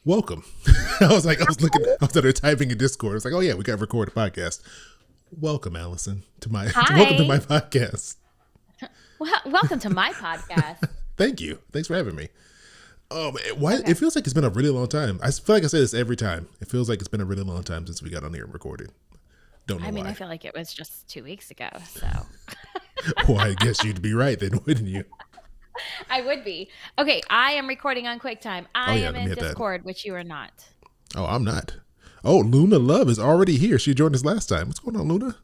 welcome. I was out there typing in Discord. I was like, oh yeah, we got to record a podcast. Welcome, Allison, welcome to Hi. my podcast. Well, welcome to my podcast. Thank you. Thanks for having me. Why? Okay. It feels like it's been a really long time. I feel like I say this every time. It feels like it's been a really long time since we got on here and recorded. Don't know I mean, I why. feel like it was just 2 weeks ago, so Well, I guess you'd be right then, wouldn't you? I would be. Okay, I am recording on QuickTime. Oh I yeah, am let me in hit that. Discord, which you are not. Oh, I'm not. Oh, Luna Love is already here. She joined us last time. What's going on, Luna?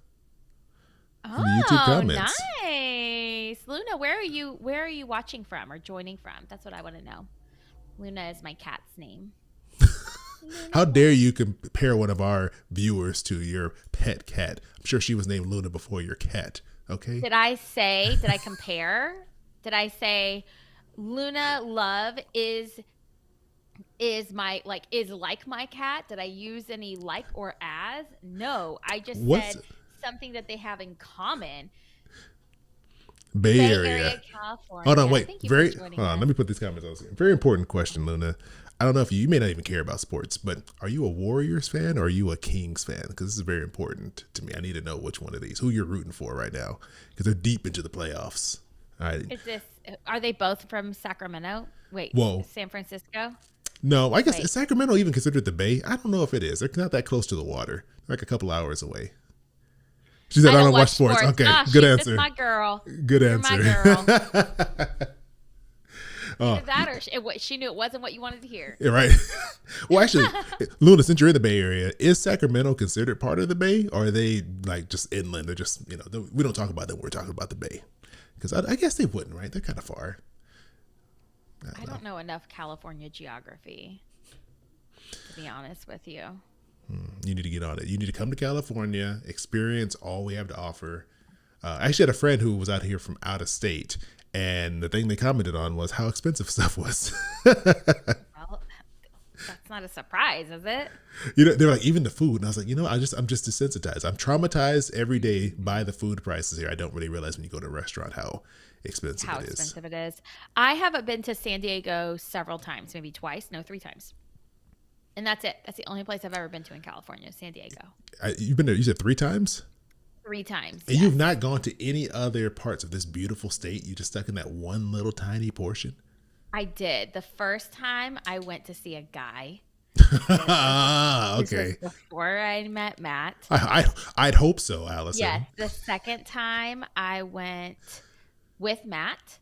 In the YouTube Oh, comments. nice. Luna, where are you watching from or joining from? That's what I want to know. Luna is my cat's name. How dare you compare one of our viewers to your pet cat? I'm sure she was named Luna before your cat. Okay. Did I compare? Did I say Luna Love is like my cat? Did I use any like or as? No, I just What's said something that they have in common. Bay Bay Area? Area, California. Hold on, wait. Thank you for Hold joining on. us. Let me put these comments on. Very important question, Luna. I don't know if you may not even care about sports, but are you a Warriors fan or are you a Kings fan? Because this is very important to me. I need to know which one of these, who you're rooting for right now, because they're deep into the playoffs. All right. Are they both from Sacramento? Wait, Whoa. San Francisco? No, I guess Wait. is Sacramento even considered the Bay? I don't know if it is. They're not that close to the water. They're like a couple hours away. She said, I don't watch sports. Okay, Ah, good she's answer. just my girl. Good You're answer. my girl. Oh. Either that or she knew it wasn't what you wanted to hear. Yeah, right. Well, actually, Luna, since you're in the Bay Area, is Sacramento considered part of the Bay, or are they like just inland? They're just, we don't talk about them when we're talking about the Bay, because I guess they wouldn't, right? They're kind of far. I don't know enough California geography, to be honest with you. You need to get on it. You need to come to California, experience all we have to offer. I actually had a friend who was out here from out of state, and the thing they commented on was how expensive stuff was. Well, that's not a surprise, is it? They were like, even the food. And I was like, I'm just desensitized. I'm traumatized every day by the food prices here. I don't really realize when you go to a restaurant how expensive It is. I haven't been to San Diego several times, maybe twice, no, 3 times. And that's it. That's the only place I've ever been to in California, San Diego. You've been there, you said 3 times? 3 times. And yes. you've not gone to any other parts of this beautiful state? You just stuck in that one little tiny portion? I did. The first time I went to see a guy. Okay. This was before I met Matt. I'd hope so, Allison. Yes. The second time I went with Matt.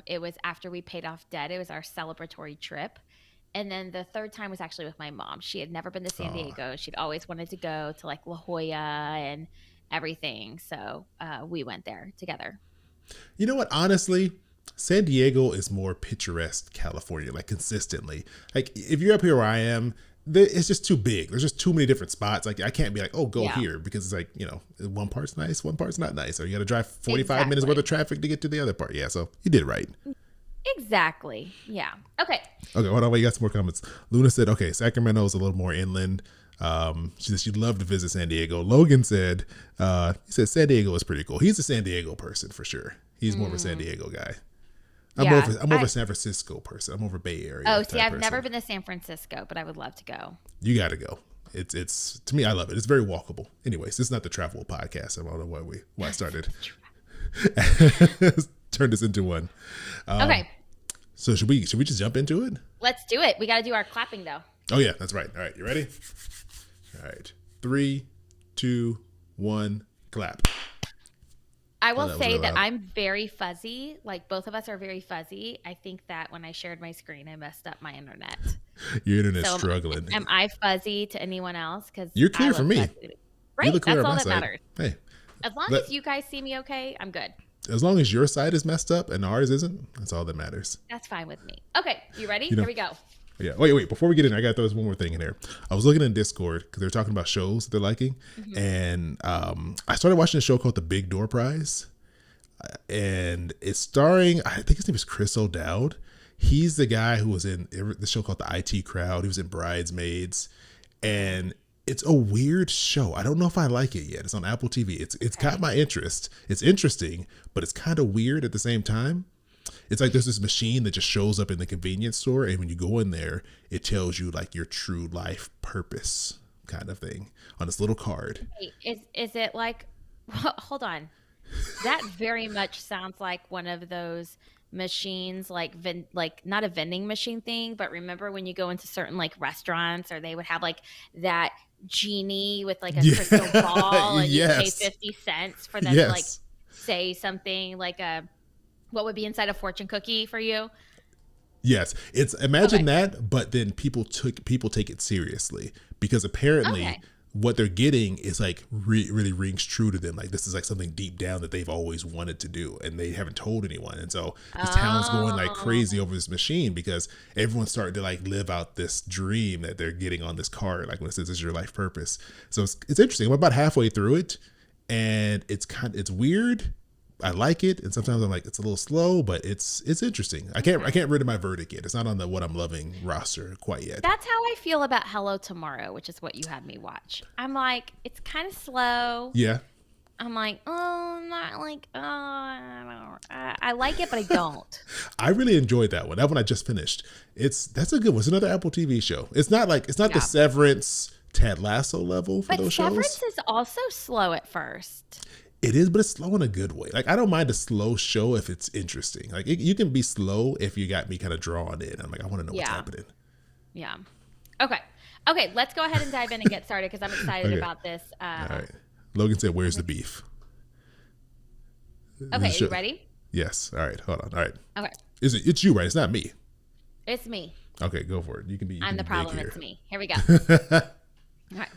It was after we paid off debt. It was our celebratory trip. And then the third time was actually with my mom. She had never been to San Diego. She'd always wanted to go to like La Jolla and everything. So we went there together. You know what? Honestly, San Diego is more picturesque California, like consistently. Like if you're up here where I am, it's just too big. There's just too many different spots. Like I can't be like, oh, go here, because it's like, one part's nice, one part's not nice. Or you got to drive 45 minutes worth of traffic to get to the other part. Yeah, so you did right. Exactly. Yeah. Okay. Okay, hold on. Wait, you got some more comments. Luna said, okay, Sacramento is a little more inland. She said she'd love to visit San Diego. Logan said, he said San Diego is pretty cool. He's a San Diego person for sure. He's more of a San Diego guy. I'm more of a San Francisco person. I'm more of a Bay Area. Oh, see, I've never been to San Francisco, but I would love to go. You got to go. It's to me, I love it. It's very walkable. Anyways, this is not the travel podcast. I don't know why I started. Turn this into one. Okay. So should we just jump into it? Let's do it. We got to do our clapping though. Oh yeah, that's right. All right, you ready? All right, 3, 2, 1, clap. I will say really that loud. I'm very fuzzy. Like both of us are very fuzzy. I think that when I shared my screen, I messed up my internet. Your internet's So struggling. Am I fuzzy to anyone else? Because You're clear for me. Right. You look clear That's on all my that side. matters. Hey, As long as you guys see me okay, I'm good. as long as your side is messed up and ours isn't, that's all that matters. That's fine with me. Okay, you ready? know- Here we go. Yeah. Wait. Before we get in, I got to throw this one more thing in there. I was looking in Discord because they're talking about shows that they're liking, and I started watching a show called The Big Door Prize, and it's starring, I think his name is Chris O'Dowd. He's the guy who was in the show called The IT Crowd. He was in Bridesmaids, and it's a weird show. I don't know if I like it yet. It's on Apple TV. It's got my interest. It's interesting, but it's kind of weird at the same time. It's like there's this machine that just shows up in the convenience store, and when you go in there, it tells you like your true life purpose kind of thing on this little card. Wait, is it like hold on. That very much sounds like one of those machines, like not a vending machine thing, but remember when you go into certain like restaurants, or they would have like that genie with like a crystal Yeah. ball, and you pay Yes. 50 cents for them to like Yes. say something like a what would be inside a fortune cookie for you. Yes, it's Okay. imagine that, but then people take it seriously because apparently Okay. what they're getting is like really rings true to them. Like this is like something deep down that they've always wanted to do and they haven't told anyone. And so this town's going like crazy Oh. over this machine because everyone's starting to like live out this dream that they're getting on this card. Like when it says this is your life purpose. So it's interesting. I'm about halfway through it, and it's weird. I like it, and sometimes I'm like it's a little slow, but it's interesting. I Okay. can't rid of my verdict yet. It's not on the what I'm loving roster quite yet. That's how I feel about Hello Tomorrow, which is what you had me watch. I'm like, it's kind of slow. Yeah, I'm like, oh, I'm not like, oh, I like it, but I don't. I really enjoyed that one. That one I just finished. That's a good one. It's another Apple TV show. It's not the Yeah. Severance, Ted Lasso level for But those shows. Severance is also slow at first. It is, but it's slow in a good way. Like I don't mind a slow show if it's interesting. Like you can be slow if you got me kind of drawn in. I'm like I want to know what's Yeah. happening. Yeah. Okay. Okay. Let's go ahead and dive in and get started because I'm excited Okay, about this. all right. Logan said, "Where's I'm the ex- beef?" okay. This Are you show- ready? Yes. All right. Hold on. All right. Okay. Is it? It's you, right? It's not me. It's me. Okay, go for it. You I'm can the be big problem. here. It's me. Here we go. All right.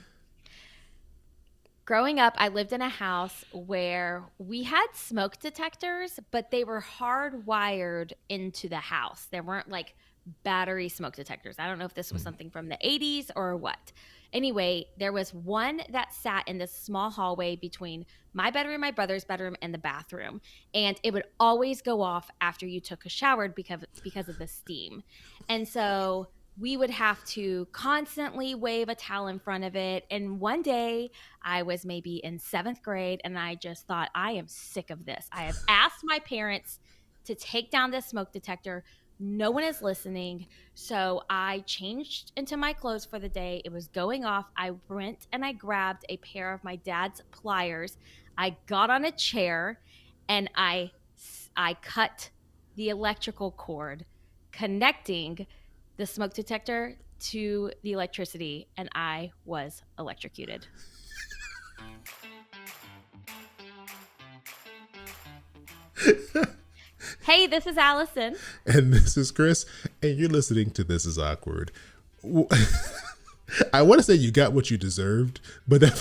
Growing up, I lived in a house where we had smoke detectors, but they were hardwired into the house. There weren't like battery smoke detectors. I don't know if this was something from the 80s or what. Anyway, there was one that sat in this small hallway between my bedroom, my brother's bedroom, and the bathroom. And it would always go off after you took a shower because of the steam. And so we would have to constantly wave a towel in front of it. And one day I was maybe in seventh grade and I just thought, I am sick of this. I have asked my parents to take down this smoke detector. No one is listening. So I changed into my clothes for the day. It was going off. I went and I grabbed a pair of my dad's pliers. I got on a chair and I cut the electrical cord connecting the smoke detector to the electricity, and I was electrocuted. Hey, this is Allison. And this is Chris, and you're listening to This Is Awkward. I want to say you got what you deserved, but that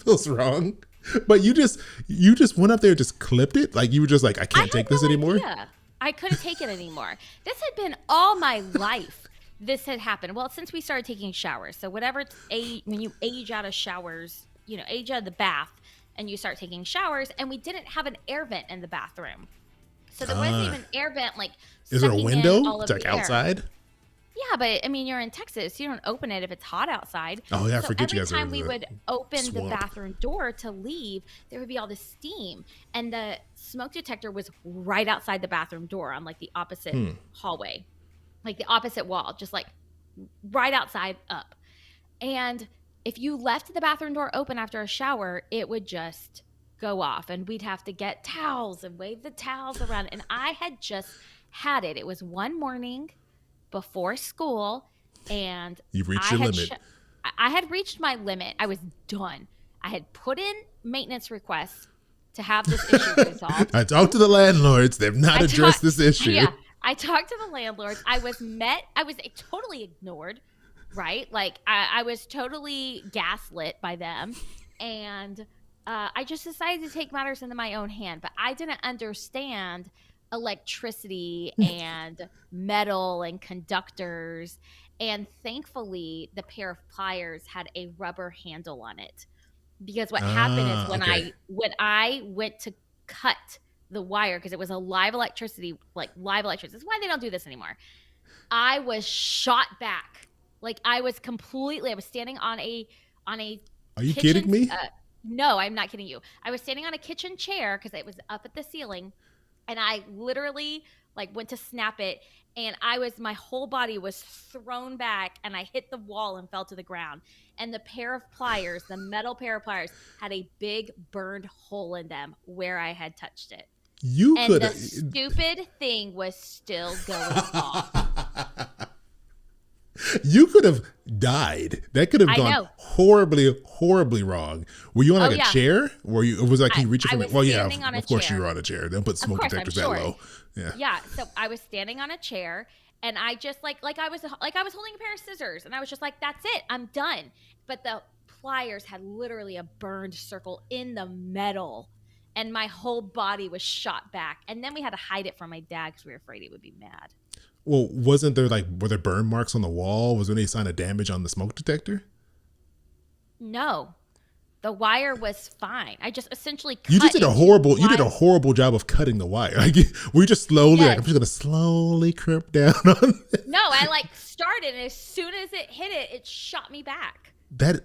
feels wrong. But you just went up there and just clipped it. Like you were just like, I I can't had take this no anymore. idea. I couldn't take it anymore. This had been all my life. This had happened. Well, since we started taking showers. So whatever age, when you age out of showers, age out of the bath and you start taking showers, and we didn't have an air vent in the bathroom. So there wasn't even Ah, an air vent like is there a sucking in window? all It's of like the air. outside. Yeah, but I mean, you're in Texas. You don't open it if it's hot outside. Oh yeah, I So forget you every guys are time in we the would open the swamp. bathroom door to leave, there would be all this steam. And the smoke detector was right outside the bathroom door on like the opposite Hmm. hallway, like the opposite wall, just like right outside up. And if you left the bathroom door open after a shower, it would just go off and we'd have to get towels and wave the towels around. And I had just had it. It was one morning before school and You've reached I your had limit. I had reached my limit. I was done. I had put in maintenance requests to have this issue resolved. I talked to the landlords. They've not I addressed talked, this issue. yeah, I talked to the landlords. I was totally ignored, right? Like I was totally gaslit by them, and I just decided to take matters into my own hand. But I didn't understand electricity and metal and conductors, and thankfully, the pair of pliers had a rubber handle on it because what happened is Ah, okay. when I went to cut the wire because it was a live electricity, like live electricity. That's why they don't do this anymore. I was shot back. Like I was standing on a Are you kidding kitchen. me? No, I'm not kidding you. I was standing on a kitchen chair because it was up at the ceiling, and I literally like went to snap it, and my whole body was thrown back, and I hit the wall and fell to the ground. And the pair of pliers, the metal pair of pliers, had a big burned hole in them where I had touched it. You And could. the stupid thing was still going off. You could have died. That could have I gone know. horribly, horribly wrong. Were you on like a yeah. chair? Or it was like he reached I from? was Well, yeah, standing on a of course chair. you were on a chair. Don't put smoke course, I'm detectors that sure. low. Yeah. Yeah, so I was standing on a chair, and I just like I was holding a pair of scissors, and I was just like, that's it, I'm done. But the pliers had literally a burned circle in the metal, and my whole body was shot back. And then we had to hide it from my dad because we were afraid he would be mad. Well, were there burn marks on the wall? Was there any sign of damage on the smoke detector? No, the wire was fine. I just essentially cut You just did a horrible. You did a wire. horrible job of cutting the wire. Like, were you just slowly? Yes. Like, I'm just gonna slowly crimp down on it. No, I started, and as soon as it hit it, it shot me back. That.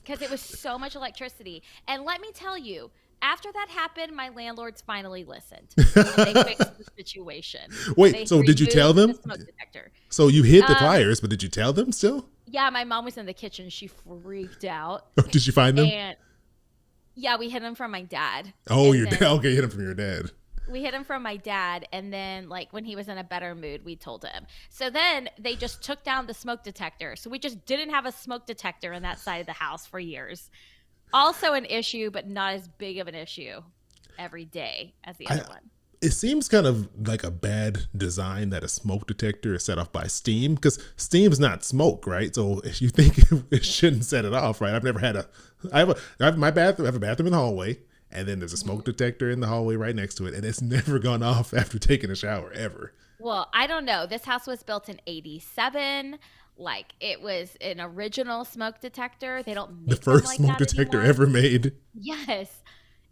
Because it was so much electricity. And let me tell you, after that happened, my landlords finally listened. And they fixed the situation. Wait, so did you tell them? The smoke detector. So you hid the pliers, but did you tell them still? Yeah, my mom was in the kitchen. She freaked out. Or did you find them? And yeah, we hid them from my dad. Oh, your dad. Okay, you hid them from your dad. We hid him from my dad, and then when he was in a better mood, we told him. So then they just took down the smoke detector. So we just didn't have a smoke detector in that side of the house for years. Also an issue, but not as big of an issue every day as the other one. It seems kind of like a bad design that a smoke detector is set off by steam, because steam is not smoke, right? So if you think it shouldn't set it off, right? I've never had I have my bathroom. I have a bathroom in the hallway, and then there's a smoke detector in the hallway right next to it, and it's never gone off after taking a shower ever. Well, I don't know. This house was built in '87. It was an original smoke detector. They don't make the first them like smoke that detector anymore. ever made. Yes.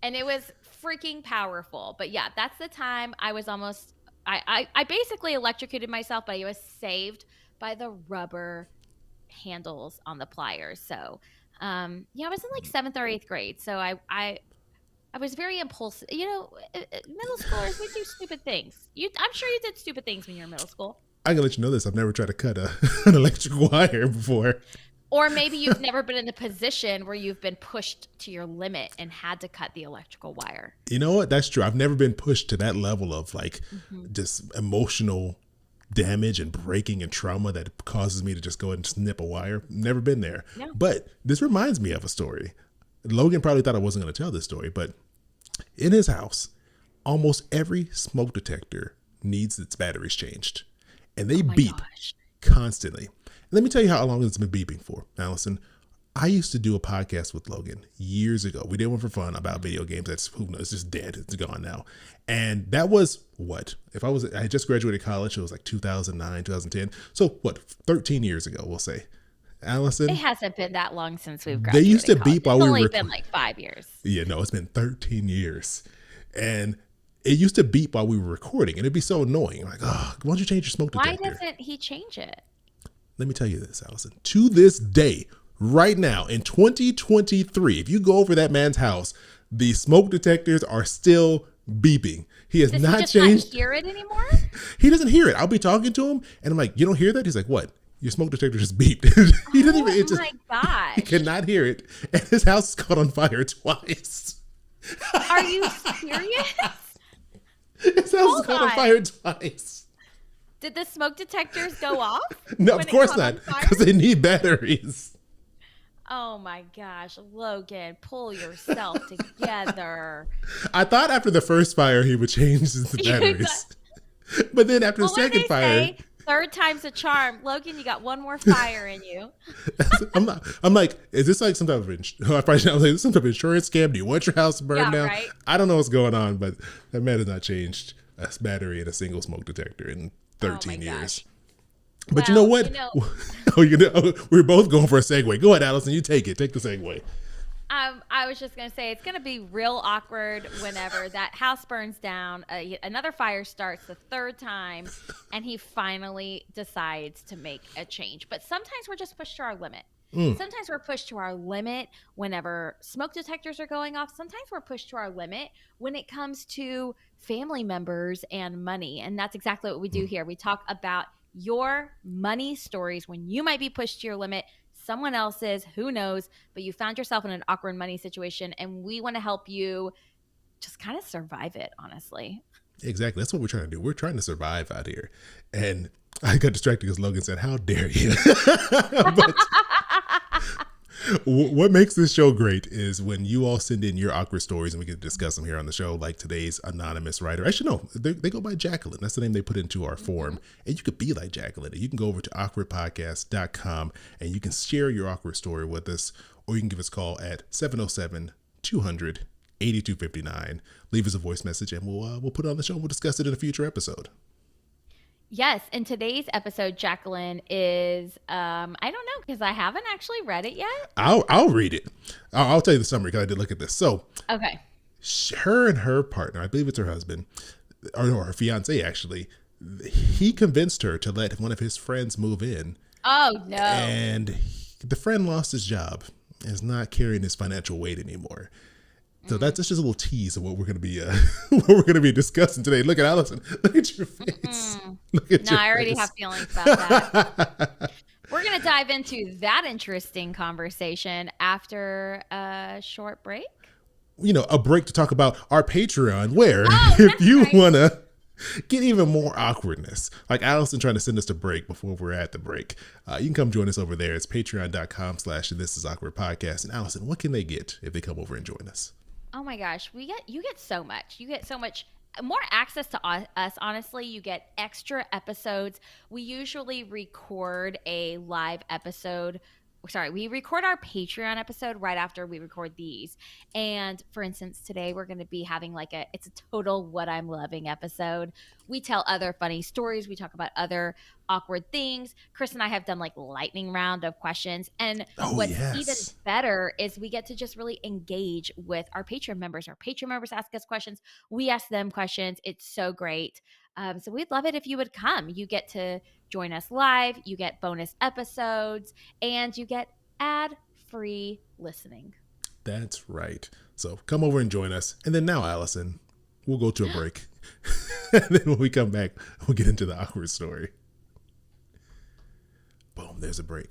And it was freaking powerful. But yeah, that's the time I was almost I basically electrocuted myself, but I was saved by the rubber handles on the pliers. So yeah, I was in 7th or 8th grade. So I was very impulsive. Middle schoolers, we do stupid things. I'm sure you did stupid things when you were in middle school. I can let you know this. I've never tried to cut an electric wire before. Or maybe you've never been in the position where you've been pushed to your limit and had to cut the electrical wire. You know what? That's true. I've never been pushed to that level of just emotional damage and breaking and trauma that causes me to just go and snip a wire. Never been there. No. But this reminds me of a story. Logan probably thought I wasn't going to tell this story, but in his house, almost every smoke detector needs its batteries changed. And they beep constantly. Let me tell you how long it's been beeping for, Allison. I used to do a podcast with Logan years ago. We did one for fun about video games. That's, who knows, it's just dead. It's gone now. And that was I had just graduated college. It was 2009, 2010. So 13 years ago, we'll say. Allison? It hasn't been that long since we've graduated. They used to college. beep while we were. It's only been 5 years. Yeah, no, it's been 13 years. And it used to beep while we were recording, and it'd be so annoying. Why don't you change your smoke detector? Why doesn't he change it? Let me tell you this, Allison. To this day, right now, in 2023, if you go over that man's house, the smoke detectors are still beeping. He has not changed. Does he just not hear it anymore? He doesn't hear it. I'll be talking to him, and I'm like, you don't hear that? He's like, what? Your smoke detector just beeped. He doesn't even. Oh my gosh! He cannot hear it, and his house is caught on fire twice. Are you serious? His house is caught on fire twice. Did the smoke detectors go off? No, of course not, because they need batteries. Oh my gosh, Logan, pull yourself together. I thought after the first fire he would change the batteries. But then after the second fire, third time's a charm. Logan, you got one more fire in you. I'm like, is this some type of some type of insurance scam? Do you want your house burned down? Right? I don't know what's going on, but that man has not changed a battery in a single smoke detector in 13 years. But you know what? We're both going for a segue. Go ahead, Allison. You take it. Take the segue. I was just going to say, it's going to be real awkward whenever that house burns down, another fire starts the third time, and he finally decides to make a change. But sometimes we're just pushed to our limit. Mm, Sometimes we're pushed to our limit whenever smoke detectors are going off. Sometimes we're pushed to our limit when it comes to family members and money. And that's exactly what we do mm. here. We talk about your money stories when you might be pushed to your limit, someone else's, who knows, but you found yourself in an awkward money situation. And we want to help you just kind of survive it, honestly. Exactly. That's what we're trying to do. We're trying to survive out here. And I got distracted because Logan said, "How dare you?" But what makes this show great is when you all send in your awkward stories and we can discuss them here on the show, like today's anonymous writer. Actually, no, they go by Jacqueline. That's the name they put into our form. And you could be like Jacqueline. You can go over to awkwardpodcast.com and you can share your awkward story with us, or you can give us a call at 707 200 8259. Leave us a voice message and we'll put it on the show and we'll discuss it in a future episode. Yes, in today's episode, Jacqueline is I don't know because I haven't actually read it yet. I'll read it. I'll tell you the summary because I did look at this. So Okay. her and her partner, I believe it's her husband, or her fiance actually, he convinced her to let one of his friends move in, Oh no. and the friend lost his job and is not carrying his financial weight anymore. So that's just a little tease of what we're going to be what we're going to be discussing today. Look at Allison. Look at your face. Look at No, your I already face. have feelings about that. We're going to dive into that interesting conversation after a short break. A break to talk about our Patreon, where Oh, if that's you right. want to get even more awkwardness, like Allison trying to send us to break before we're at the break, you can come join us over there. It's patreon.com/This Is Awkward Podcast. And Allison, what can they get if they come over and join us? Oh my gosh, you get so much. You get so much more access to us, honestly. You get extra episodes. We usually record a live episode. Sorry, we record our Patreon episode right after we record these. And for instance, today we're going to be having it's a total what I'm loving episode. We tell other funny stories. We talk about other awkward things. Chris and I have done like lightning round of questions. And Oh, what's even yes. better is we get to just really engage with our Patreon members. Our Patreon members ask us questions. We ask them questions. It's so great. So we'd love it if you would come. You get to join us live. You get bonus episodes and you get ad-free listening. That's right. So come over and join us. And then now, Allison, we'll go to a break. And then when we come back, we'll get into the awkward story. Boom, there's a break.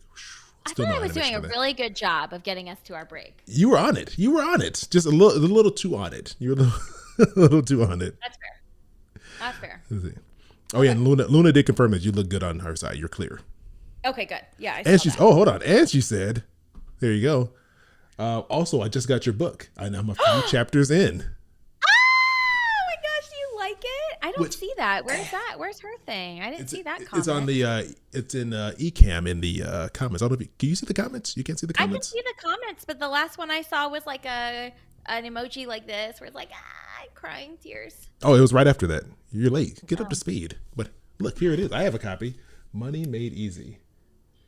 I Still thought no I was doing animation a for that. really good job of getting us to our break. You were on it. You were on it. Just a little too on it. You were a little too on it. That's fair. That's fair. Let's see. Oh yeah, and Luna did confirm that you look good on her side. You're clear. Okay, good. Yeah, I And saw she's that. hold on. And she said, there you go. Also, I just got your book. And I'm a few chapters in. Oh my gosh, do you like it? I don't Which- see that. Where's that? Where's her thing? I didn't see that comment. It's on the it's in Ecamm in the comments. I don't know if can you see the comments? You can't see the I can comments? see the comments, but the last one I saw was like an emoji like this, where it's like crying tears. Oh, it was right after that. You're late. Get up Oh. to speed. But look, here it is. I have a copy. Money Made Easy.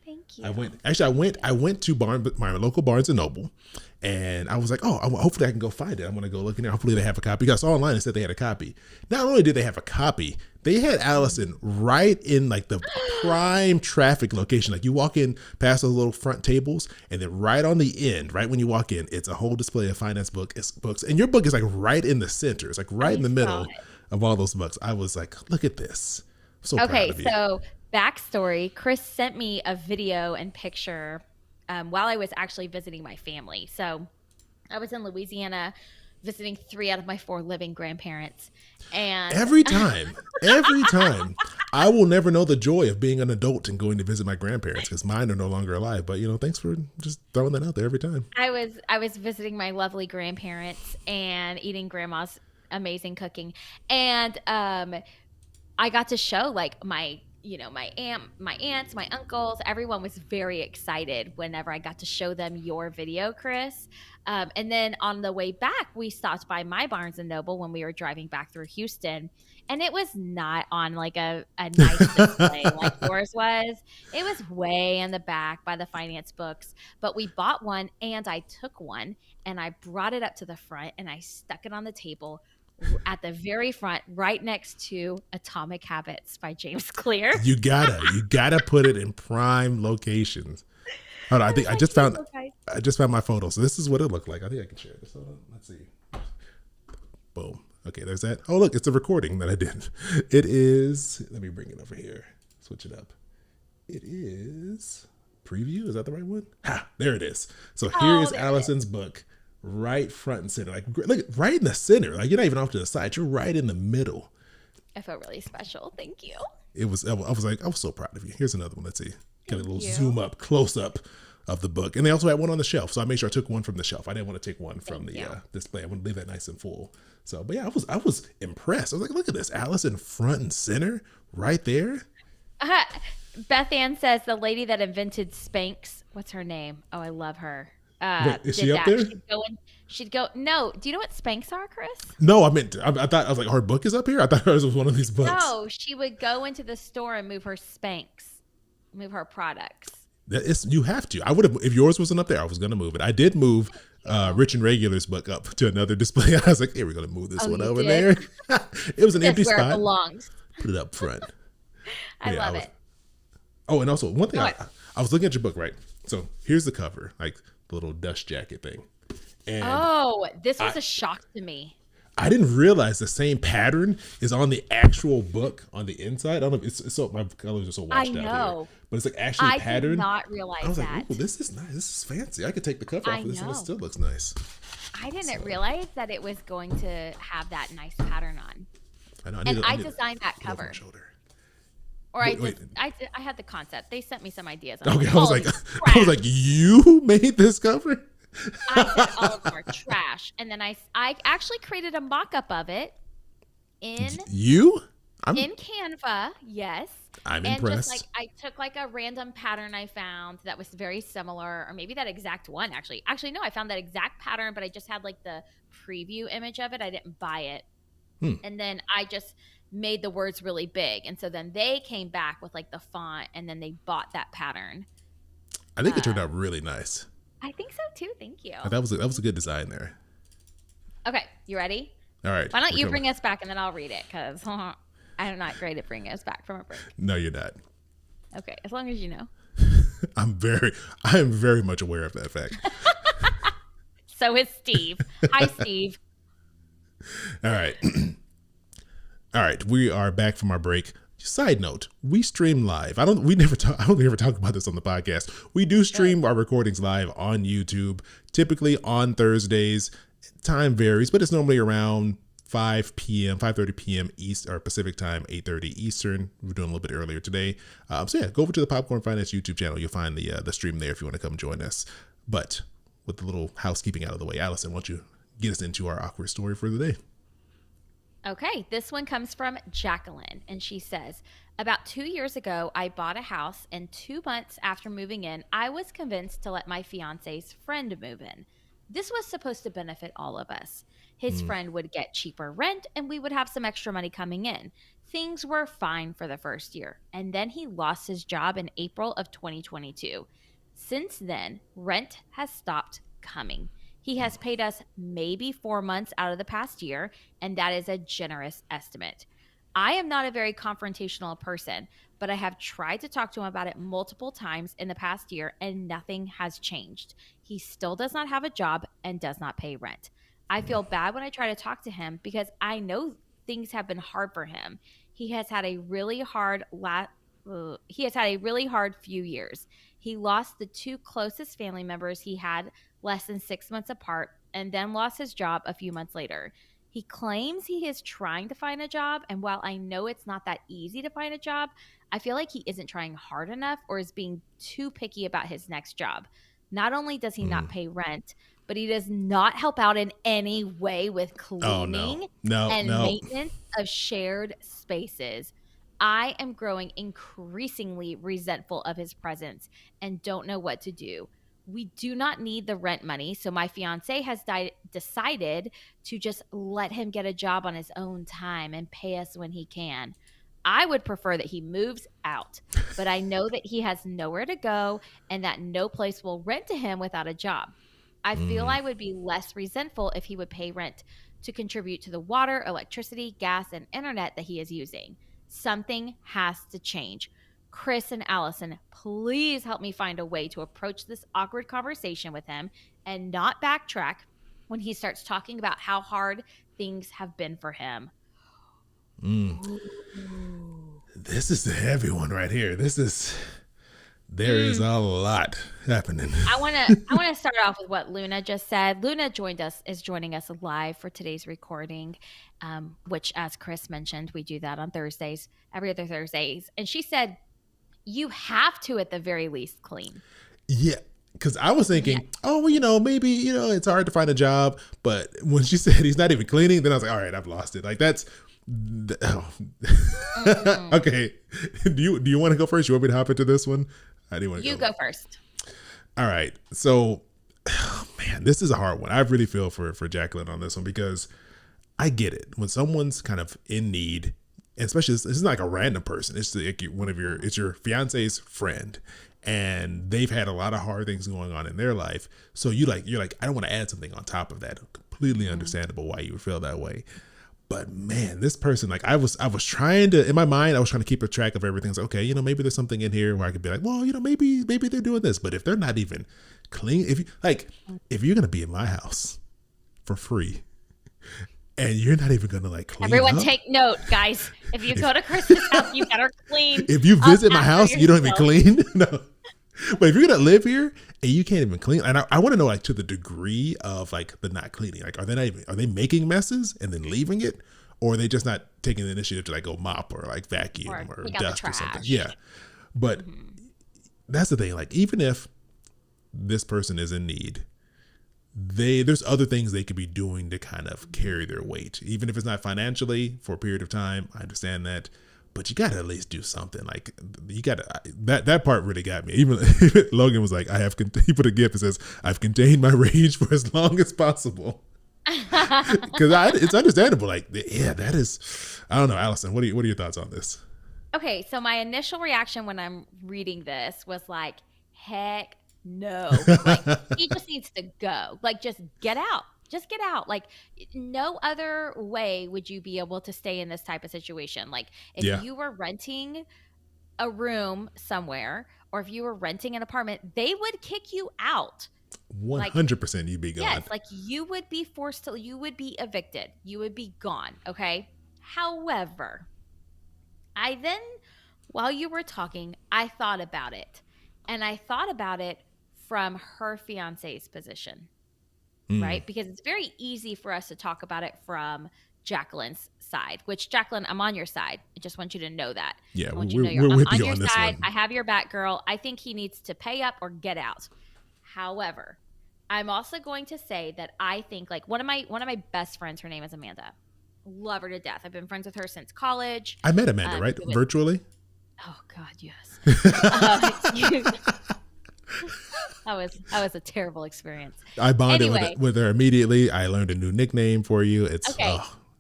Thank you. I went to my local Barnes and Noble, and I was like, oh, hopefully I can go find it. I'm gonna go look in there. Hopefully they have a copy. Because I saw online and said they had a copy. Not only did they have a copy, they had Allison right in like the prime traffic location. Like you walk in past those little front tables, and then right on the end, right when you walk in, it's a whole display of finance books, and your book is like right in the center. It's like right in the middle of all those books. I was like, look at this. I'm so proud Okay, of you. so backstory: Chris sent me a video and picture while I was actually visiting my family. So I was in Louisiana visiting 3 out of my 4 living grandparents, and Every time, I will never know the joy of being an adult and going to visit my grandparents because mine are no longer alive. But thanks for just throwing that out there every time. I was visiting my lovely grandparents and eating grandma's amazing cooking, and I got to show like my my aunts, my uncles, everyone was very excited whenever I got to show them your video, Chris. And then on the way back, we stopped by my Barnes and Noble when we were driving back through Houston, and it was not on like a nice display like yours was. It was way in the back by the finance books, but we bought one and I took one and I brought it up to the front and I stuck it on the table at the very front, right next to Atomic Habits by James Clear. You gotta put it in prime locations. Hold on, That is my cute little guy. I just found my photo. So this is what it looked like. I think I can share this. Hold on. Let's see. Boom. Okay, there's that. Oh, look, it's a recording that I did. It is. Let me bring it over here. Switch it up. It is preview. Is that the right one? Ha! There it is. So here Oh, is there it is. Allison's book, right front and center. Like look, right in the center. Like you're not even off to the side. You're right in the middle. I felt really special. Thank you. It was. I was like, I was so proud of you. Here's another one. Let's see. Get a Thank little you. zoom up, close up of the book, and they also had one on the shelf. So I made sure I took one from the shelf. I didn't want to take one from Thank the you. display. I want to leave that nice and full. So, but yeah, I was impressed. I was like, look at this, Allison front and center, right there. Uh, Beth Ann says the lady that invented Spanx, what's her name? Oh, I love her. Wait, is Did she up that. there? She'd go, no, do you know what Spanx are, Chris? No, I meant. I thought I was like, her book is up here. I thought hers was one of these books. No, she would go into the store and move her Spanx, move her products. You have to. I would have if yours wasn't up there. I was gonna move it. I did move Rich and Regular's book up to another display. I was like, hey, we're gonna move this Oh, one you over did? there. It was an empty That's where it spot. belongs. Put it up front. I Yeah, love it. Oh, and also one thing What? I was looking at your book, right? So here's the cover, like the little dust jacket thing, and Oh, this was I a shock to me. I didn't realize the same pattern is on the actual book on the inside. I don't know. If it's so my colors are so I washed out here, know. but it's like actually I did patterned. not I realize was that. like, ooh, this is nice. This is fancy. I could take the cover I off of this and it know. still looks nice. I didn't realize that it was going to have that nice pattern on. I know. And I need designed that to put it over my cover. shoulder. Or Wait. I had the concept. They sent me some ideas. I'm Okay, like, I was all like, of it's I was trash. like, you made this cover? I said all of them are trash. And then I actually created a mock-up of it in You? in Canva, yes. I'm And just like impressed. I took like a random pattern I found that was very similar, or maybe that exact one actually. Actually, no, I found that exact pattern, but I just had like the preview image of it. I didn't buy it. Hmm. And then I just made the words really big. And so then they came back with like the font and then they bought that pattern. I think it turned out really nice. I think so too. Thank you. That was a good design there. Okay, you ready? All right. Why don't we're you coming. bring us back and then I'll read it because I'm not great at bringing us back from a break. No, you're not. Okay, as long as you know. I am very much aware of that fact. So is Steve. Hi, Steve. All right. All right. We are back from our break. Side note, we stream live. I don't ever talk about this on the podcast. We do stream our recordings live on YouTube, typically on Thursdays. Time varies, but it's normally around 5 p.m., 5:30 p.m. East or Pacific time, 8:30 Eastern. We're doing a little bit earlier today. So yeah, go over to the Popcorn Finance YouTube channel. You'll find the stream there if you want to come join us. But with the little housekeeping out of the way, Allison, why don't you get us into our awkward story for the day? Okay, this one comes from Jacqueline, and she says, about 2 years ago, I bought a house, and 2 months after moving in, I was convinced to let my fiance's friend move in. This was supposed to benefit all of us. His friend would get cheaper rent, and we would have some extra money coming in. Things were fine for the first year, and then he lost his job in April of 2022. Since then, rent has stopped coming. He has paid us maybe 4 months out of the past year, and that is a generous estimate. I am not a very confrontational person, but I have tried to talk to him about it multiple times in the past year, and nothing has changed. He still does not have a job and does not pay rent. I feel bad when I try to talk to him because I know things have been hard for him. He has had a really hard few years. He lost the two closest family members he had less than 6 months apart and then lost his job a few months later. He claims he is trying to find a job, and while I know it's not that easy to find a job, I feel like he isn't trying hard enough or is being too picky about his next job. Not only does he not pay rent, but he does not help out in any way with Oh cleaning and no. maintenance of shared spaces. I am growing increasingly resentful of his presence and don't know what to do. We do not need the rent money, so my fiance has decided to just let him get a job on his own time and pay us when he can. I would prefer that he moves out, but I know that he has nowhere to go and that no place will rent to him without a job. I feel I would be less resentful if he would pay rent to contribute to the water, electricity, gas, and internet that he is using. Something has to change. Chris and Allison, please help me find a way to approach this awkward conversation with him and not backtrack when he starts talking about how hard things have been for him. Mm. Ooh. This is the heavy one right here. There is a lot happening. I want to start off with what Luna just said. Luna is joining us live for today's recording, which, as Chris mentioned, we do that on Thursdays, every other Thursdays. And she said, you have to, at the very least, clean. Yeah, because I was thinking, Yes. oh, well, maybe, it's hard to find a job. But when she said he's not even cleaning, then I was like, all right, I've lost it. Like, that's, oh. Okay. Do you want to go first? You want me to hop into this one? I do want to You go first. All right. So, man, this is a hard one. I really feel for Jacqueline on this one, because I get it. When someone's kind of in need, and especially this is not like a random person. It's like it's your fiance's friend, and they've had a lot of hard things going on in their life. So you're like, I don't want to add something on top of that. Completely understandable why you would feel that way. But man, this person, like, I was trying to, in my mind, I was trying to keep a track of everything. It's like, okay, maybe there's something in here where I could be like, well, maybe they're doing this. But if they're not even clean, if you're gonna be in my house for free and you're not even gonna like clean Everyone up, take note, guys. If you go to Chris's house, you better clean. if you visit my house, you don't even yourself. clean. No. But if you're gonna live here and you can't even clean, and I want to know, like, to the degree of like the not cleaning, like, are they making messes and then leaving it, or are they just not taking the initiative to like go mop or like vacuum or take out the dust or something? trash. Yeah, but that's the thing. Like, even if this person is in need, there's other things they could be doing to kind of carry their weight, even if it's not financially for a period of time. I understand that. But you gotta at least do something. Like, you gotta, that part really got me. Even Logan was like, he put a gif that says, I've contained my rage for as long as possible. Because it's understandable. Like, yeah, that is, I don't know, Allison, what are your thoughts on this? Okay, so my initial reaction when I'm reading this was like, heck no. Like, he just needs to go. Like, just get out. Just get out. Like, no other way would you be able to stay in this type of situation. Like, if Yeah, you were renting a room somewhere or if you were renting an apartment, they would kick you out. Like, 100% you'd be gone. yes, like you would be you would be evicted. You would be gone. Okay. However, I then, while you were talking, I thought about it. And I thought about it from her fiance's position, right? Because it's very easy for us to talk about it from Jacqueline's side, which, Jacqueline, I'm on your side. I just want you to know that. Yeah, I want you to know we're I'm with on you your on this side. one. I have your back, girl. I think he needs to pay up or get out. However, I'm also going to say that I think, like, one of my best friends, her name is Amanda. Love her to death. I've been friends with her since college. I met Amanda, right? Virtually? Oh God, yes. That was a terrible experience. I bonded Anyway. with her immediately. I learned a new nickname for you. Okay.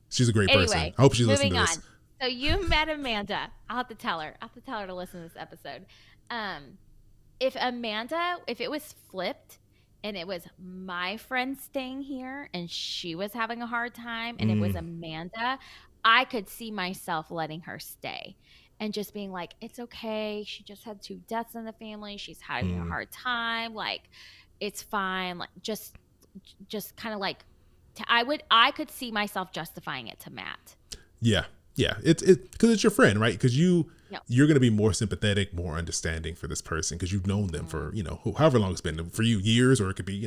She's a great person. I hope she's listening to this. So you met Amanda. I'll have to tell her. To listen to this episode. If it was flipped and it was my friend staying here and she was having a hard time and it was Amanda, I could see myself letting her stay and just being like, it's okay. She just had 2 deaths in the family. She's having a hard time. Like, it's fine. Like, just kind of like, I could see myself justifying it to Matt. Yeah. It's because it's your friend, right? Because you're going to be more sympathetic, more understanding for this person because you've known them for, however long it's been for you, years, or it could be,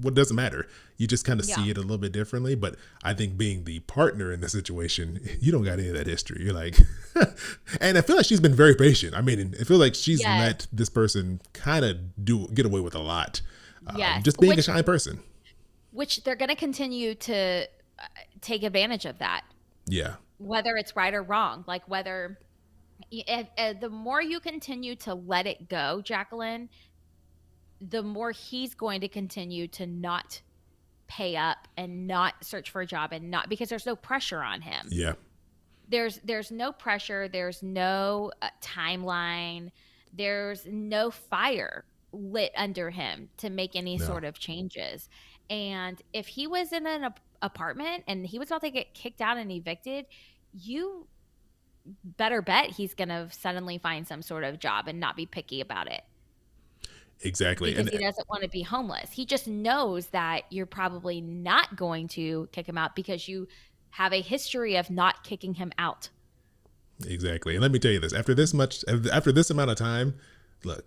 what doesn't matter. You just kind of see it a little bit differently. But I think being the partner in the situation, you don't got any of that history. You're like, and I feel like she's been very patient. I mean, I feel like she's let this person kind of get away with a lot. Just being a shy person. Which they're going to continue to take advantage of that. Yeah. Whether it's right or wrong, like whether the more you continue to let it go, Jacqueline, the more he's going to continue to not pay up and not search for a job and not, because there's no pressure on him. Yeah. There's no pressure. There's no timeline. There's no fire lit under him to make any sort of changes. And if he was in an apartment and he was about to get kicked out and evicted, you better bet he's going to suddenly find some sort of job and not be picky about it Exactly. because And he doesn't want to be homeless. He just knows that you're probably not going to kick him out because you have a history of not kicking him out. exactly. And let me tell you this, after this amount of time, look,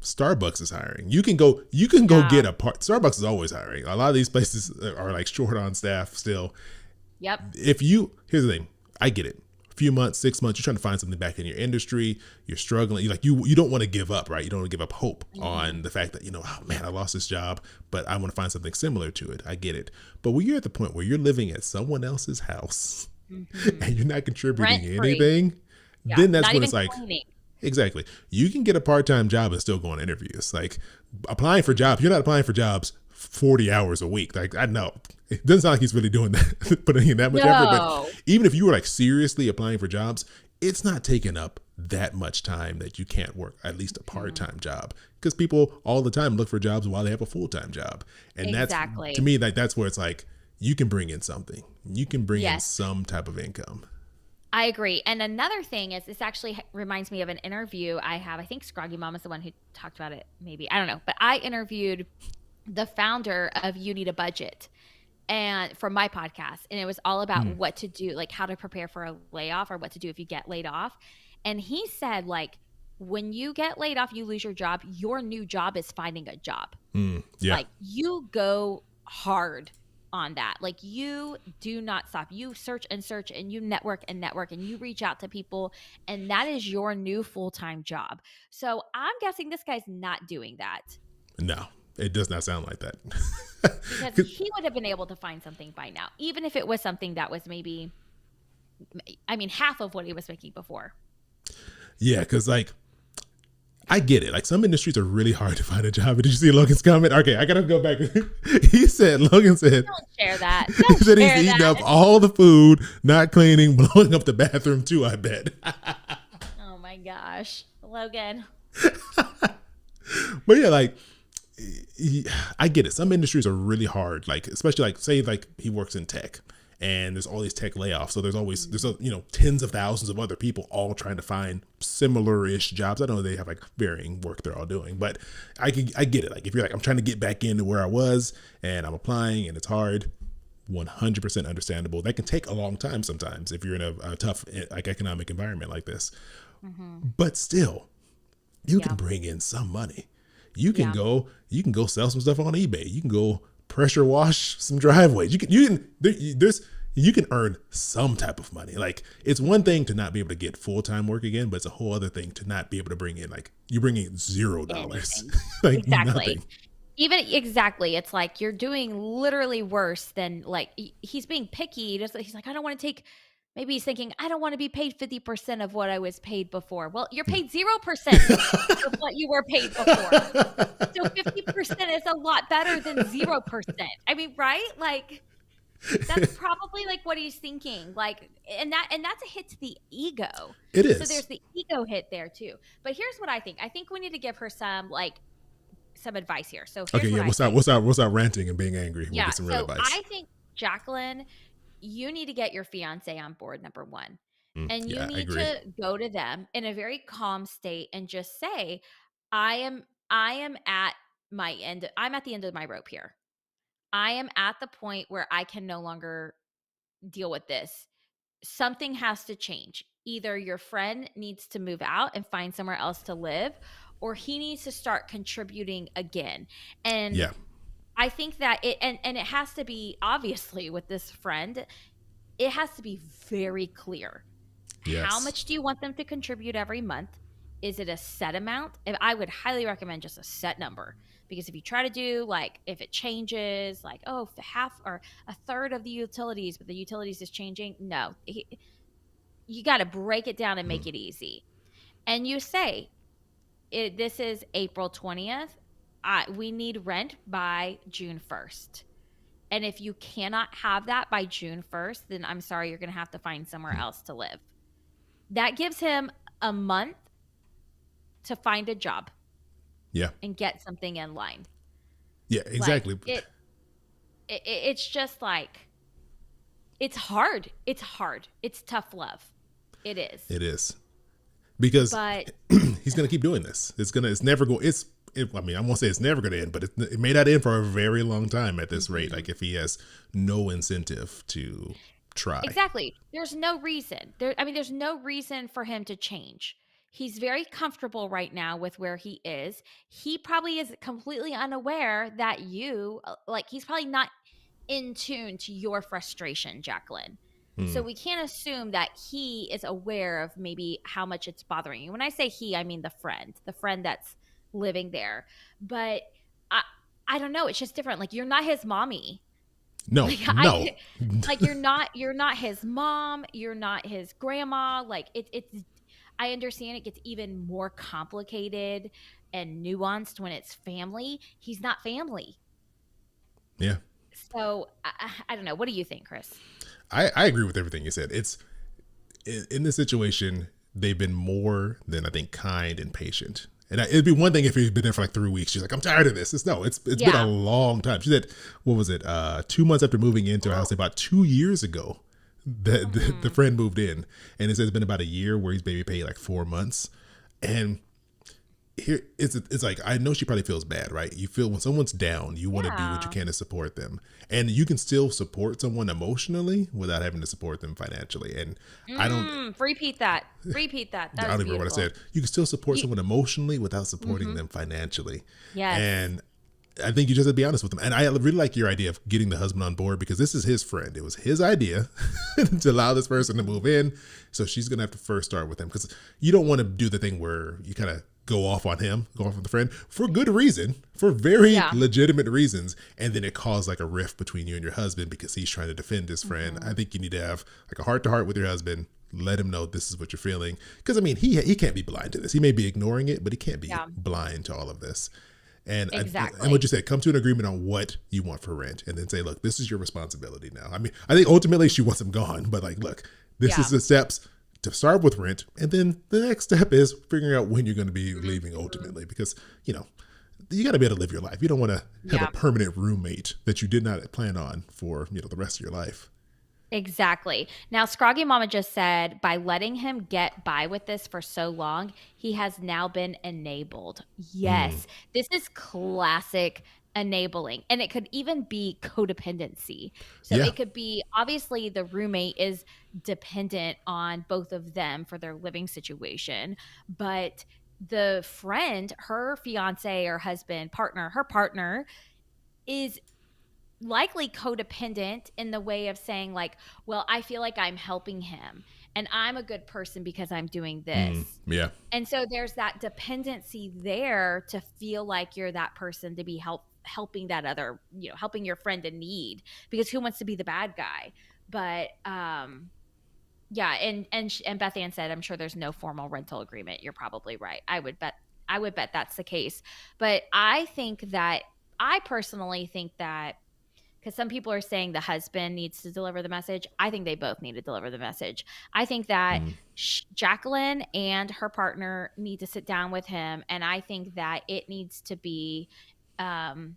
Starbucks is hiring. You can go Yeah. get a part. Starbucks is always hiring. A lot of these places are like short on staff still. Yep. Here's the thing, I get it. A few months, 6 months, you're trying to find something back in your industry. You're struggling. You don't want to give up, right? You don't want to give up hope on the fact that oh man, I lost this job, but I want to find something similar to it. I get it. But when you're at the point where you're living at someone else's house Mm-hmm. and you're not contributing Rent free. anything, Yeah. then that's Not when even it's like, cleaning. exactly. You can get a part-time job and still go on interviews. Like applying for jobs, you're not applying for jobs 40 hours a week. Like I know it doesn't sound like he's really doing that, putting in that much effort. But No. even if you were like seriously applying for jobs, it's not taking up that much time that you can't work at least a part-time job, because people all the time look for jobs while they have a full-time job. And that's, Exactly. to me, like that's where it's like you can bring in something. You can bring in Yes. some type of income. I agree. And another thing is, this actually reminds me of an interview I have. I think Scroggy Mom is the one who talked about it, maybe. I don't know. But I interviewed the founder of You Need a Budget and from my podcast. And it was all about what to do, like how to prepare for a layoff or what to do if you get laid off. And he said, like, when you get laid off, you lose your job. Your new job is finding a job. Yeah. Like you go hard on that. Like you do not stop. You search and search and you network and network and you reach out to people, and that is your new full-time job. So I'm guessing this guy's not doing that No, it does not sound like that. because he would have been able to find something by now, even if it was something that was maybe, I mean, half of what he was making before. Yeah, because like I get it. Like some industries are really hard to find a job. Did you see Logan's comment? Okay, I gotta go back. Logan said, Don't share that. he Don't said he's share eating that. up all the food, not cleaning, blowing up the bathroom too, I bet. Oh my gosh, Logan. But yeah, like I get it. Some industries are really hard. Like especially like say like he works in tech and there's all these tech layoffs. So there's tens of thousands of other people all trying to find similar-ish jobs. I know they have like varying work they're all doing, but I get it. Like if you're like I'm trying to get back into where I was and I'm applying and it's hard, 100% understandable. That can take a long time sometimes if you're in a tough like economic environment like this. But still, you can bring in some money. You can go sell some stuff on eBay. You can go pressure wash some driveways. You can earn some type of money. Like it's one thing to not be able to get full-time work again, but it's a whole other thing to not be able to bring in like you bring in $0. Anything. Like Exactly. nothing. Even exactly, it's like you're doing literally worse than like he's being picky. He's like, I don't want to take. Maybe he's thinking, I don't want to be paid 50% of what I was paid before. Well, you're paid 0% of what you were paid before. So 50% is a lot better than 0%. I mean, right? Like that's probably like what he's thinking. Like, and that's a hit to the ego. It is. So there's the ego hit there too. But here's what I think. I think we need to give her some advice here. So here's Okay, yeah. What's that ranting and being angry? We'll yeah. get some real So advice. I think, Jacqueline, you need to get your fiance on board, number one. And you Yeah, I need agree. to go to them in a very calm state and just say, I am at my end. I'm at the end of my rope here. I am at the point where I can no longer deal with this. Something has to change. Either your friend needs to move out and find somewhere else to live, or he needs to start contributing again. And Yeah. I think that it has to be, obviously, with this friend, it has to be very clear. How Yes. much do you want them to contribute every month? Is it a set amount? And I would highly recommend just a set number, because if you try to do like, if it changes, like, oh, half or a third of the utilities, but the utilities is changing, no, you got to break it down and make it easy. And you say, this is April 20th. We need rent by June 1st. And if you cannot have that by June 1st, then I'm sorry, you're going to have to find somewhere else to live. That gives him a month to find a job. Yeah. And get something in line. Yeah, exactly. Like it's just like, it's hard. It's hard. It's tough love. It is. It is because But he's gonna keep doing this. It's never go. I mean, I won't say it's never gonna end, but it may not end for a very long time at this rate. mhm. Like if he has no incentive to try. Exactly. There's no reason. There's no reason for him to change. He's very comfortable right now with where he is. He probably is completely unaware that he's probably not in tune to your frustration, Jacqueline. So Hmm. we can't assume that he is aware of maybe how much it's bothering you. When I say he, I mean the friend that's living there. But I I don't know, it's just different. Like you're not his mommy. No, Like no. you're not his mom, you're not his grandma. Like it's I understand it gets even more complicated and nuanced when it's family. He's not family. Yeah, So I don't know. What do you think, Chris? I agree with everything you said. It's in this situation, they've been more than I think kind and patient. And it'd be one thing if he'd been there for like 3 weeks. She's like, I'm tired of this. It's been a Yeah. long time. She said, what was it? 2 months after moving into her house, about 2 years ago, the Mhm. friend moved in, and it says it's been about a year where he's maybe paid like 4 months, and here it's like I know she probably feels bad, right? You feel when someone's down, you want to do what you Yeah. can to support them, and you can still support someone emotionally without having to support them financially. And I don't, Repeat that. Repeat that. I That don't was even remember what I beautiful. said. You can still support You someone emotionally without supporting Mhm. them financially, Yes. and I think you just have to be honest with them. And I really like your idea of getting the husband on board because this is his friend. It was his idea to allow this person to move in. So she's going to have to first start with him because you don't want to do the thing where you kind of go off on him, go off on the friend for good reason, for very Yeah. legitimate reasons. And then it caused like a rift between you and your husband because he's trying to defend his friend. I Mhm. think you need to have like a heart to heart with your husband. Let him know this is what you're feeling. Because I mean, he can't be blind to this. He may be ignoring it, but he can't be Yeah. blind to all of this. And what Exactly. you said, come to an agreement on what you want for rent, and then say, look, this is your responsibility now. I mean, I think ultimately she wants him gone, but like, look, this is Yeah. the steps to start with rent, and then the next step is figuring out when you're going to be leaving Mhm. ultimately, because you know you got to be able to live your life. You don't want to have a Yeah. permanent roommate that you did not plan on for the rest of your life. Exactly. Now, Scroggy Mama just said by letting him get by with this for so long, he has now been enabled. Mm, Yes, this is classic enabling. And it could even be codependency. So yeah, it could be obviously the roommate is dependent on both of them for their living situation, but the friend, her fiance or husband, partner, her partner is likely codependent in the way of saying like, well, I feel like I'm helping him and I'm a good person because I'm doing this. yeah, And so there's that dependency there to feel like you're that person to be helping that other, helping your friend in need, because who wants to be the bad guy? But yeah, and Beth Ann said, I'm sure there's no formal rental agreement. You're probably right. I would bet that's the case. But I personally think that, because some people are saying the husband needs to deliver the message. I think they both need to deliver the message. I think that mm, Jacqueline and her partner need to sit down with him, and I think that it needs to be um,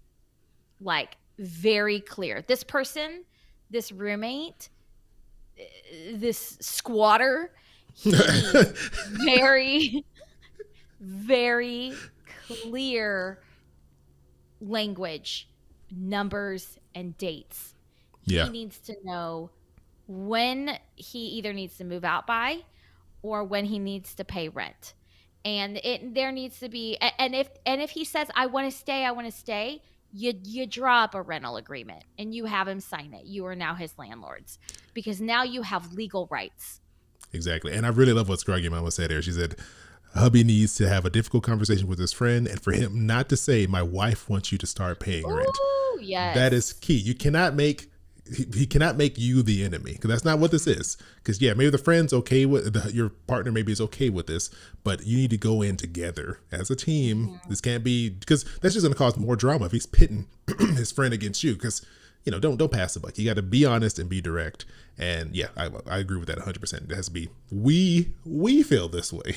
like very clear. This person, this roommate, this squatter, he needs very, very clear language, numbers, and dates. yeah, He needs to know when he either needs to move out by or when he needs to pay rent. And there needs to be, and if he says I want to stay, you draw up a rental agreement and you have him sign it. You are now his landlords, because now you have legal rights. exactly. And I really love what Scruggy Mama said here. She said, hubby needs to have a difficult conversation with his friend and for him not to say, my wife wants you to start paying rent. Ooh, That is yes. key. You cannot make he cannot make you the enemy because that's not what this Mhm. is. Because yeah, maybe the friend's okay with your partner, maybe is okay with this, but you need to go in together as a team. Mhm. This can't be because that's just going to cause more drama if he's pitting his friend against you. Because don't pass the buck. You got to be honest and be direct. And yeah, I agree with that 100%. It has to be we feel this way,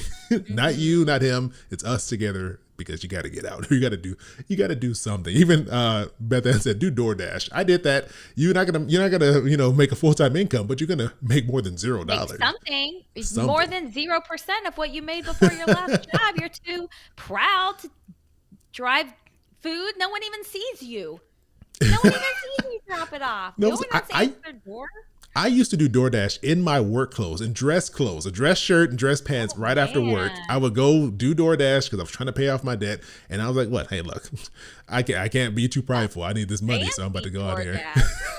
not you, not him. It's us together because you got to get out. You got to do something. Even Beth Ann said, do DoorDash. I did that. You're not gonna make a full time income, but you're gonna make more than Make $0. something more Something. than 0% of what you made before your last job. You're too proud to drive food. No one even sees you. No one even sees you drop it off. No, No one I, has to I answer the door. I used to do DoorDash in my work clothes, in dress clothes, a dress shirt and dress pants Oh right after work. I man. would go do DoorDash because I was trying to pay off my debt. And I was like, what? Hey, look, I can't be too prideful. I need this money. So I'm about to Fancy go out here.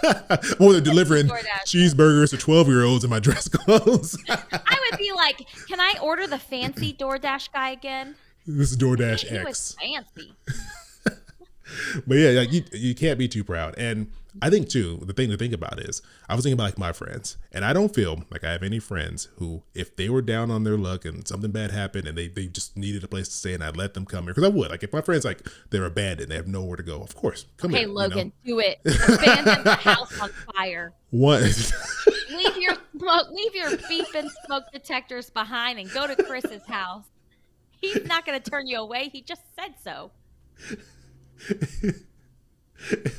DoorDash. Or they're delivering DoorDash. cheeseburgers to 12-year-olds in my dress clothes. I would be like, can I order the fancy DoorDash guy again? This is He, DoorDash he was X. fancy. But yeah, like you can't be too proud. And I think too, the thing to think about is I was thinking about like my friends, and I don't feel like I have any friends who, if they were down on their luck and something bad happened and they just needed a place to stay and I'd let them come here, because I would. Like if my friends, like, they're abandoned, they have nowhere to go, of course, come Okay, here. Logan, do it. Abandon the house on fire. One. Leave your beeping smoke detectors behind and go to Chris's house. He's not going to turn you away. He just said so.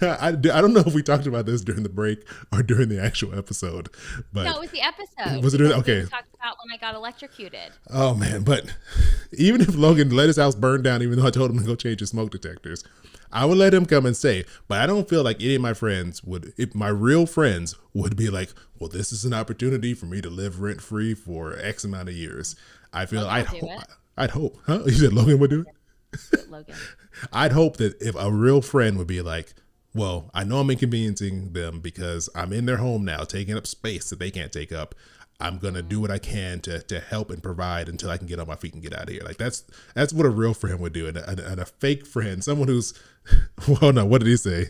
I don't know if we talked about this during the break or during the actual episode, but No, it was the episode. was it because okay? We talked about when I got electrocuted. Oh man, but even if Logan let his house burn down, even though I told him to go change his smoke detectors, I would let him come and stay. But I don't feel like any of my friends would, if my real friends would be like, well, this is an opportunity for me to live rent free for X amount of years. I feel Logan will do it. I'd hope, huh? You said Logan would do it? Logan. I'd hope that if a real friend would be like, well, I know I'm inconveniencing them because I'm in their home now, taking up space that they can't take up. I'm gonna do what I can to help and provide until I can get on my feet and get out of here. Like that's what a real friend would do, and a fake friend, someone who's, well, no, what did he say?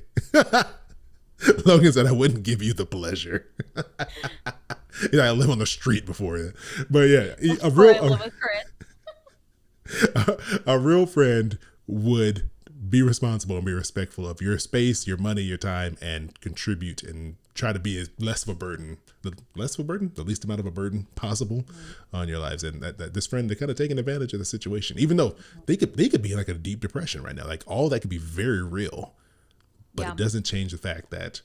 Logan said, "I wouldn't give you the pleasure." I live on the street before it, but yeah, Before I live with Chris. a real friend would be responsible and be respectful of your space, your money, your time, and contribute and try to be as less of a burden, the least amount of a burden possible on your lives. And that this friend, they're kind of taking advantage of the situation, even though they could be in like a deep depression right now. Like all that could be very real, but Yeah. it doesn't change the fact that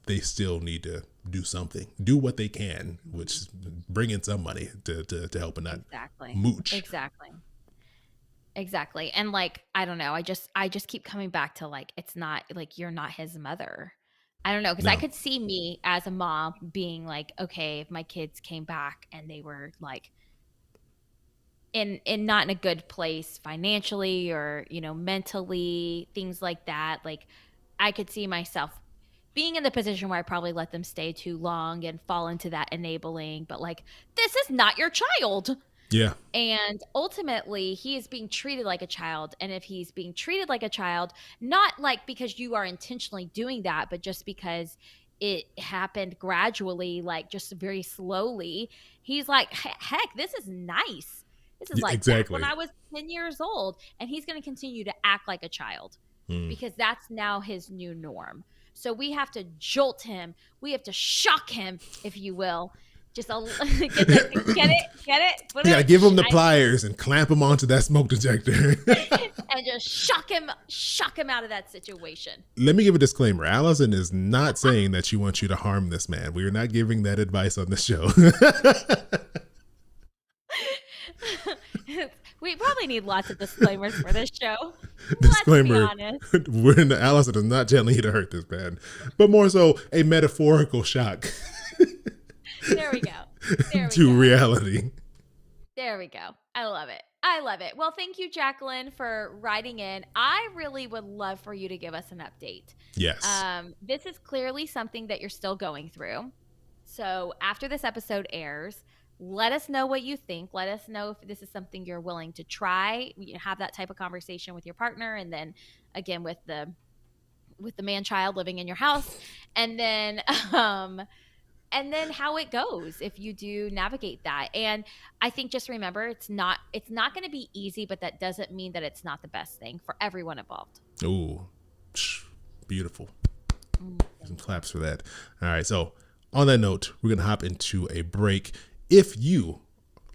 they still need to do something, do what they can, which is bring in some money to help and not Exactly. mooch. Exactly. And like, I don't know. I just keep coming back to like, it's not like you're not his mother. I don't know. Cause I No. could see me as a mom being like, okay, if my kids came back and they were like in not in a good place financially or, mentally, things like that. Like I could see myself being in the position where I probably let them stay too long and fall into that enabling, but like, this is not your child. Yeah. And ultimately, he is being treated like a child. And if he's being treated like a child, not like because you are intentionally doing that, but just because it happened gradually, like just very slowly, he's like, heck, this is nice. This is Yeah, like back when exactly. I was 10 years old. And he's going to continue to act like a child Mm. because that's now his new norm. So we have to jolt him. We have to shock him, if you will. Just get it, put You gotta it, give him the pliers and clamp him onto that smoke detector. and just shock him out of that situation. Let me give a disclaimer. Allison is not saying that she wants you to harm this man. We are not giving that advice on the show. We probably need lots of disclaimers for this show. Disclaimer. Let's be honest. Allison is not telling you to hurt this man, but more so a metaphorical shock There we go. There we to go. reality. There we go. I love it. I love it. Well, thank you, Jacqueline, for writing in. I really would love for you to give us an update. Yes. This is clearly something that you're still going through. So after this episode airs, let us know what you think. Let us know if this is something you're willing to try. Have that type of conversation with your partner, and then again with the man child living in your house, and then how it goes if you do navigate that. And I think just remember it's not going to be easy, but that doesn't mean that it's not the best thing for everyone involved. Ooh, beautiful. Some Thank you. claps for that. All right. So, on that note, we're going to hop into a break. If you,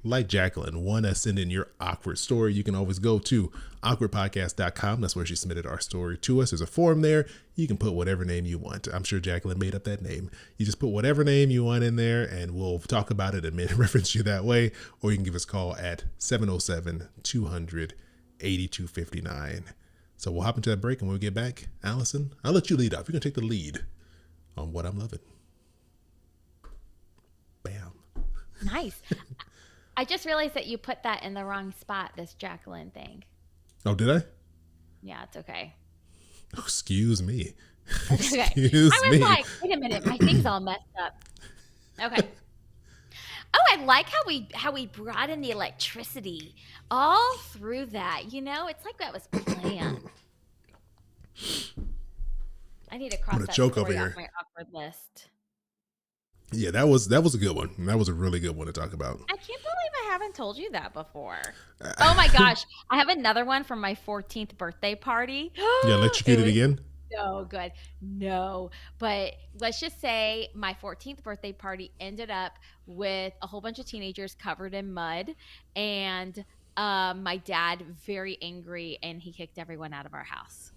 like Jacqueline, want to send in your awkward story, you can always go to awkwardpodcast.com. That's where she submitted our story to us. There's a form there. You can put whatever name you want. I'm sure Jacqueline made up that name. You just put whatever name you want in there, and we'll talk about it and reference you that way. Or you can give us a call at 707 200 8259. So we'll hop into that break, and when we get back, Allison, I'll let you lead off. You're going to take the lead on what I'm loving. Bam. Nice. I just realized that you put that in the wrong spot, this Jacqueline thing. Oh, did I? Yeah, it's okay. Oh, excuse me. Okay. Excuse I was me. like, wait a minute, my thing's all messed up. Okay. Oh, I like how we brought in the electricity all through that. You know, it's like that was planned. I need to I'm cross gonna that choke over story off here. my awkward list. Yeah, that was a good one. That was a really good one to talk about. I can't believe I haven't told you that before. Oh my gosh. I have another one from my 14th birthday party. Yeah, It electrocuted was again. so good. No, but let's just say my 14th birthday party ended up with a whole bunch of teenagers covered in mud and my dad very angry and he kicked everyone out of our house.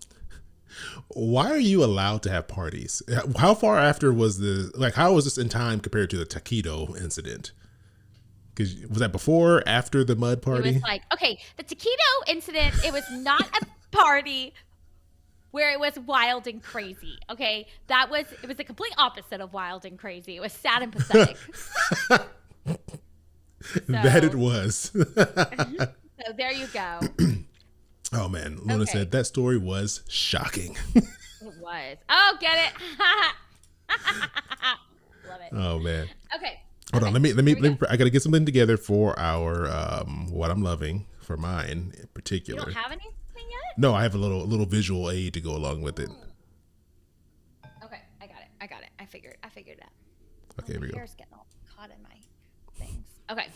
Why are you allowed to have parties? How far after was how was this in time compared to the taquito incident? Because was that before, after the mud It was party? like, okay, the taquito incident, it was not a party where it was wild and crazy. Okay. It was the complete opposite of wild and crazy. It was sad and pathetic. That it So, was. so there you go. Oh man, Luna Okay. said that story was shocking. It was. Oh, get it? Love it. Oh man. Okay. Hold on, Okay. Here we let go. me. I gotta get something together for our what I'm loving for mine in You don't particular. have anything yet? No, I have a little visual aid to go along with it. Mm. Okay. I got it. I got it. I figured it out. Oh, Okay, here my we go. hair's getting all caught in my things. Okay.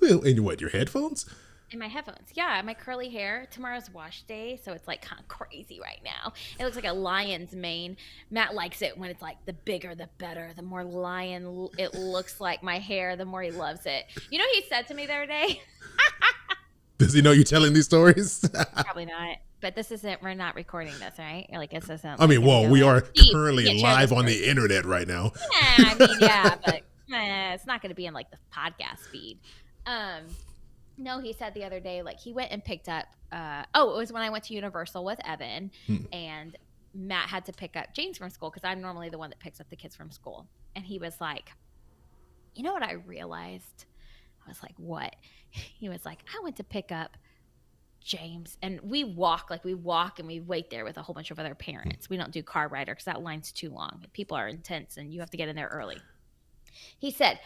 And what? Your headphones? In my headphones. Yeah, my curly hair. Tomorrow's wash day, so it's like kind of crazy right now. It looks like a lion's mane. Matt likes it when it's like the bigger the better. The more it looks like my hair, the more he loves it. You know what he said to me the other day? Does he know you're telling these stories? Probably not. But this isn't, we're not recording this, right? Like, this isn't I like mean, gonna well, go we like, are Steve, you currently can't share this live on story. the internet right now. Yeah, I mean, yeah, but it's not going to be in like the podcast feed. Um, No, he said the other day, like he went and picked up. It was when I went to Universal with Evan, Hmm. and Matt had to pick up James from school because I'm normally the one that picks up the kids from school. And he was like, "You know what I realized?" I was like, "What?" He was like, "I went to pick up James, and we walk and we wait there with a whole bunch of other parents. We don't do car rider because that line's too long. People are intense, and you have to get in there early." He said,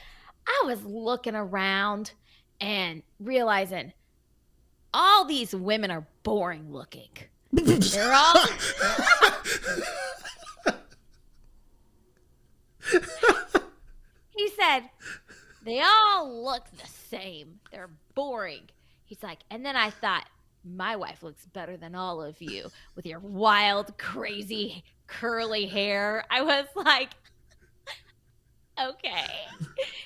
"I was looking around and realizing all these women are boring looking. They're all," he said, "they all look the same. They're boring." He's like, "And then I thought, my wife looks better than all of you with your wild, crazy, curly hair." I was like, okay.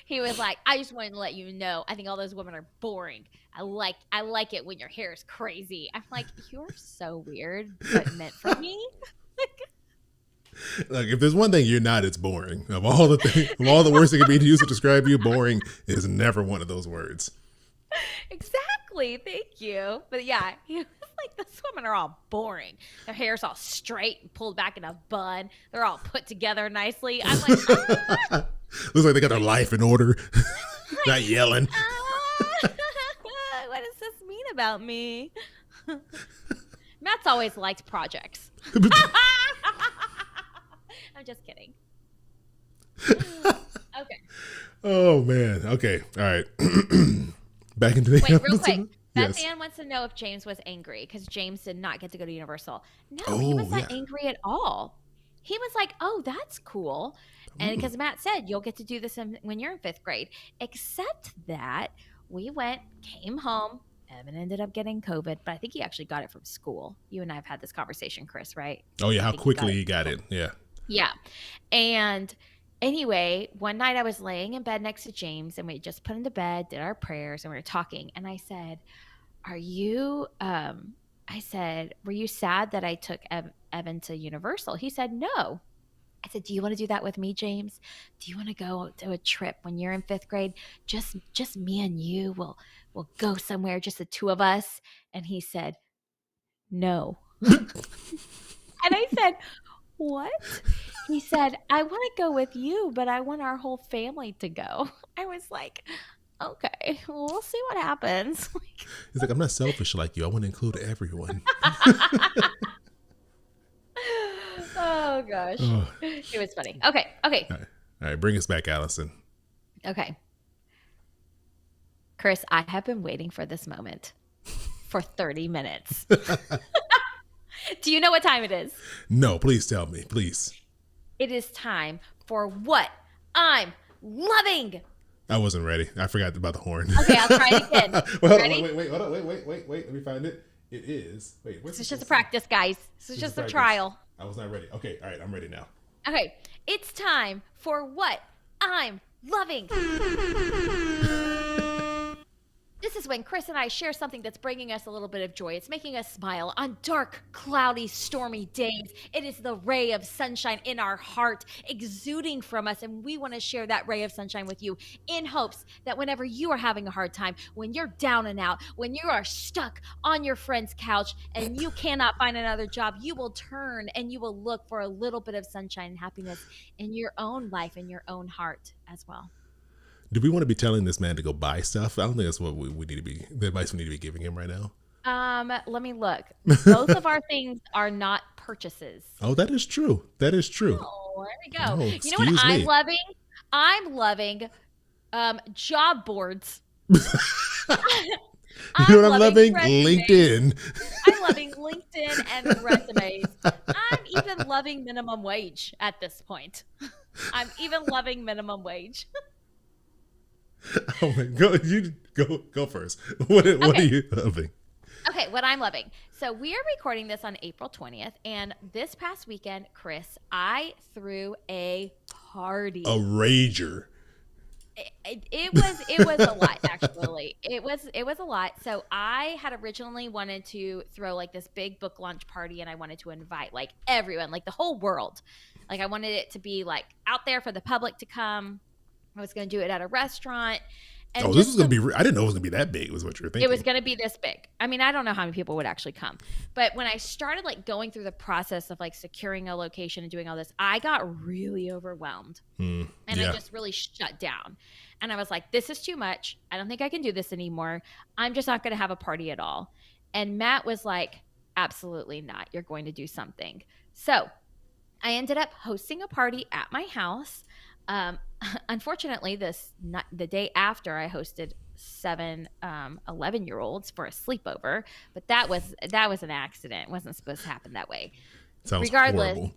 He was like, "I just wanted to let you know, I think all those women are boring. I like it when your hair is crazy." I'm like, "You're so weird, but meant for me." Like, if there's one thing you're not, it's boring. Of all the words that can be used to describe you, boring is never one of those words. Exactly. Thank you. But yeah, he was like, "Those women are all boring. Their hair's all straight and pulled back in a bun. They're all put together nicely." I'm like, Looks like they got their life in order. Not yelling. what does this mean about me? Matt's always liked projects. I'm just kidding. Okay. Oh man. Okay. All right. Back into the Wait, real episode. quick. Beth Yes. Ann wants to know if James was angry because James did not get to go to Universal. No, he Oh was not yeah. angry at all. He was like, "Oh, that's cool." And Mm. because Matt said, "You'll get to do this when you're in 5th grade." Except that we came home. Evan ended up getting COVID, but I think he actually got it from school. You and I have had this conversation, Chris, right? Oh yeah. I How think he got quickly it he from got school. it. Yeah. Yeah. And anyway, one night I was laying in bed next to James and we just put him to bed, did our prayers, and we were talking. And I said, Are you, I said, Were you sad that I took Evan to Universal? He said, No. I said, Do you want to do that with me, James? Do you want to go to a trip when you're in fifth grade? Just me and you. We'll go somewhere, just the two of us. And he said, No. And I said, What? He said, I want to go with you, but I want our whole family to go. I was like, Okay, well, we'll see what happens. He's like, I'm not selfish like you. I want to include everyone. Oh gosh. Oh, It was funny. Okay, okay, all right, bring us back, Allison. okay. Chris, I have been waiting for this moment for 30 minutes. Do you know what time it is? No, please tell me, please. It is time for what I'm loving. I wasn't ready. I forgot about the horn. Okay, I'll try it again. Well, hold on, Ready? wait, hold on, wait. Let me find it. It is. Wait, what's This is it just a supposed to be? practice, guys. This is This is just a practice. trial. I was not ready. Okay, all right, I'm ready now. Okay, it's time for what I'm loving. This is when Chris and I share something that's bringing us a little bit of joy. It's making us smile on dark, cloudy, stormy days. It is the ray of sunshine in our heart exuding from us. And we want to share that ray of sunshine with you in hopes that whenever you are having a hard time, when you're down and out, when you are stuck on your friend's couch and you cannot find another job, you will turn and you will look for a little bit of sunshine and happiness in your own life, in your own heart as well. Do we want to be telling this man to go buy stuff? I don't think that's what we need to be, the advice we need to be giving him right now. Let me look. Both of our things are not purchases. Oh, that is true. That is true. Oh, there we Oh, go. You know what excuse I'm me. loving? I'm loving job boards. You know what I'm loving? resumes. LinkedIn. I'm loving LinkedIn and resumes. I'm even loving minimum wage at this point. I'm even loving minimum wage. Oh my god, you go first. What are Okay. you loving? Okay, what I'm loving. So we are recording this on April 20th, and this past weekend, Chris, I threw a party. A rager. It was a lot, actually. It was a lot. So I had originally wanted to throw like this big book launch party, and I wanted to invite like everyone, like the whole world. Like I wanted it to be like out there for the public to come. I was going to do it at a restaurant, and Oh, this just was gonna be. I didn't know it was gonna be that big. Was what you were it was thinking. going to be this big. I mean, I don't know how many people would actually come. But when I started like going through the process of like securing a location and doing all this, I got really overwhelmed and I Yeah. just really shut down. And I was like, this is too much. I don't think I can do this anymore. I'm just not going to have a party at all. And Matt was like, absolutely not. You're going to do something. So I ended up hosting a party at my house. Um, unfortunately, the day after I hosted 11-year-olds for a sleepover, but that was an accident. It wasn't supposed to happen that way. Sounds Regardless, horrible.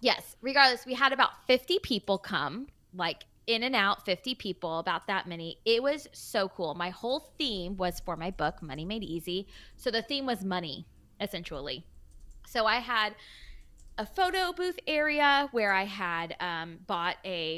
yes, regardless, we had about 50 people come, like in and out, 50 people, about that many. It was so cool. My whole theme was for my book, Money Made Easy. So the theme was money, essentially. So I had a photo booth area where I had bought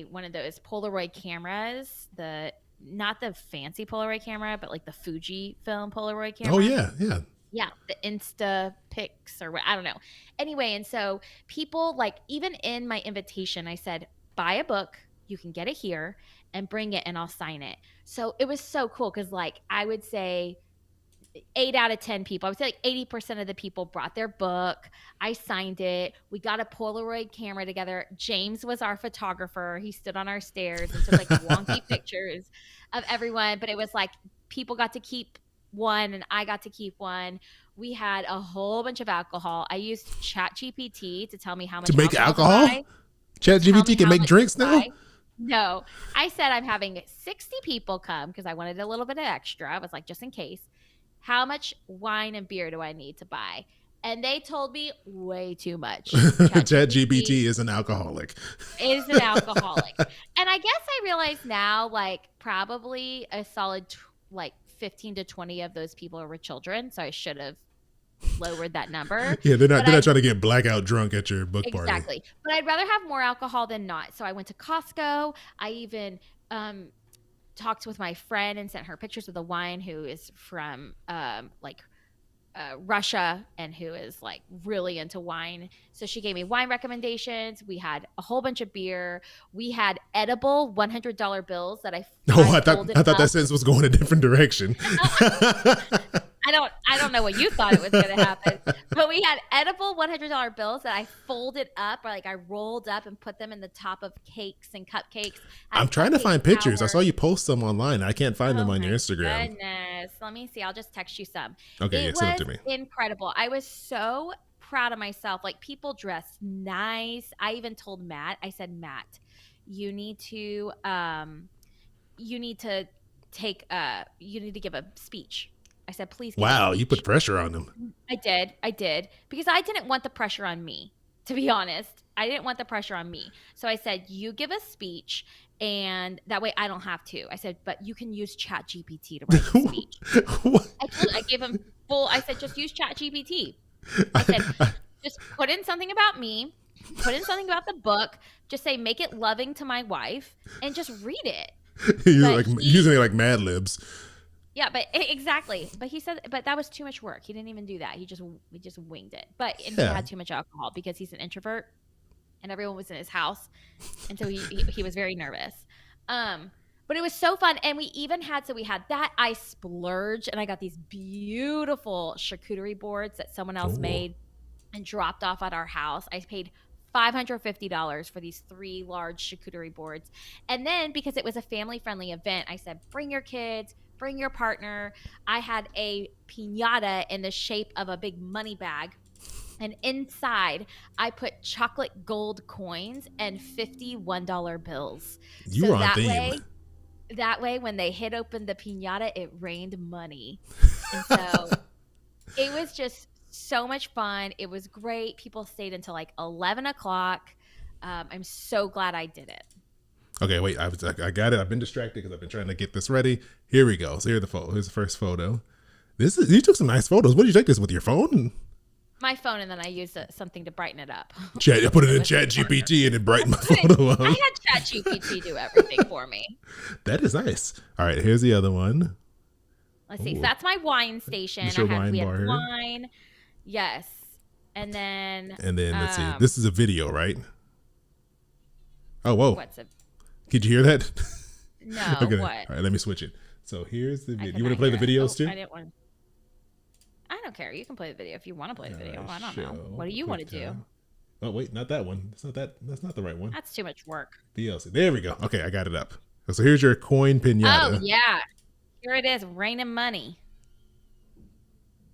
one of those Polaroid cameras, the not the fancy Polaroid camera, but like the Fuji film Polaroid Oh camera. yeah, yeah. Yeah, the Insta pics or what, I don't know. Anyway, and so people like even in my invitation, I said, buy a book, you can get it here and bring it and I'll sign it. So it was so cool because like I would say 8 out of 10 people, I would say like 80% of the people brought their book. I signed it. We got a Polaroid camera together. James was our photographer. He stood on our stairs and took like wonky pictures of everyone. But it was like people got to keep one and I got to keep one. We had a whole bunch of alcohol. I used ChatGPT to tell me how much To make alcohol to alcohol, buy. Tell me ChatGPT can how make much drinks to now. buy. No, I said I'm having 60 people come because I wanted a little bit of extra. I was like, just in case. How much wine and beer do I need to buy? And they told me way too much. ChatGPT ChatGPT is an alcoholic. is an alcoholic. And I guess I realize now, like, probably a solid like 15 to 20 of those people were children. So I should have lowered that number. Yeah, they're not But they're I not trying to get blackout drunk at your book party. exactly. But I'd rather have more alcohol than not. So I went to Costco. I even talked with my friend and sent her pictures of the wine who is from like Russia and who is like really into wine. So she gave me wine recommendations. We had a whole bunch of beer. We had edible $100 bills that Oh, I I thought folded I thought up. that sentence was going a different direction. I don't know what you thought it was going to happen, but we had edible $100 bills that I folded up, or like I rolled up and put them in the top of cakes and cupcakes. I'm Had trying to cupcake find pictures. I saw towers. you post some online. I can't find them Oh on your my Instagram. goodness. Let me see. I'll just text you some. Okay, It yeah, send them was to me. incredible. I was so proud of myself. Like people dressed nice. I even told Matt, I said, Matt, you need to you need to you need to give a speech. I said, please give a Wow, you put speech. pressure on them. I did because I didn't want the pressure on me, to be honest. I didn't want the pressure on me. So I said, you give a speech and that way I don't have to. I said, but you can use Chat GPT to write the speech. I gave him I said, just use Chat GPT. I said, just put in something about me, put in something about the book, just say, make it loving to my wife and just read it. You But like using it like Mad Libs. yeah, but exactly. But he said, but that was too much work. He didn't even do that. He just winged it. But and he Yeah. had too much alcohol because he's an introvert, and everyone was in his house, and so he was very nervous. But it was so fun, and we even had we had that. I splurged, and I got these beautiful charcuterie boards that someone else Oh. made and dropped off at our house. I paid $550 for these 3 large charcuterie boards. And then because it was a family-friendly event, I said, "Bring your kids, bring your partner." I had a piñata in the shape of a big money bag. And inside, I put chocolate gold coins and $51 bills. You So were on theme. that way when they hit open the piñata, it rained money. And so it was just so much fun. It was great. People stayed until like 11 o'clock. I'm so glad I did it. Okay, wait. I got it. I've been distracted because I've been trying to get this ready. Here we go. So here's the photo. Here's the first photo. You took some nice photos. What did you take this with your phone? My phone, and then I used something to brighten it up. Chat. I put it in was Chat the partner. GPT and it brightened my I photo I up. had ChatGPT do everything for me. That is nice. All right, here's the other one. Let's see. So Ooh, that's my wine station. this your wine We had bar here. wine. Yes. And then And then let's see. This is a video, right? Oh, whoa. what's a Did you hear that? no, Okay. what? All right, let me switch it. So here's the I video. could You want not to play the hear it. videos Oh, too? I didn't want I don't care. You can play the video if you want to play the video. I don't know. Show, What do you want to click, do? Oh wait, not that one. That's not that. That's not the right one. That's too much work. DLC. There we go. Okay, I got it up. So here's your coin Oh, pinata. yeah. Here it is, raining money.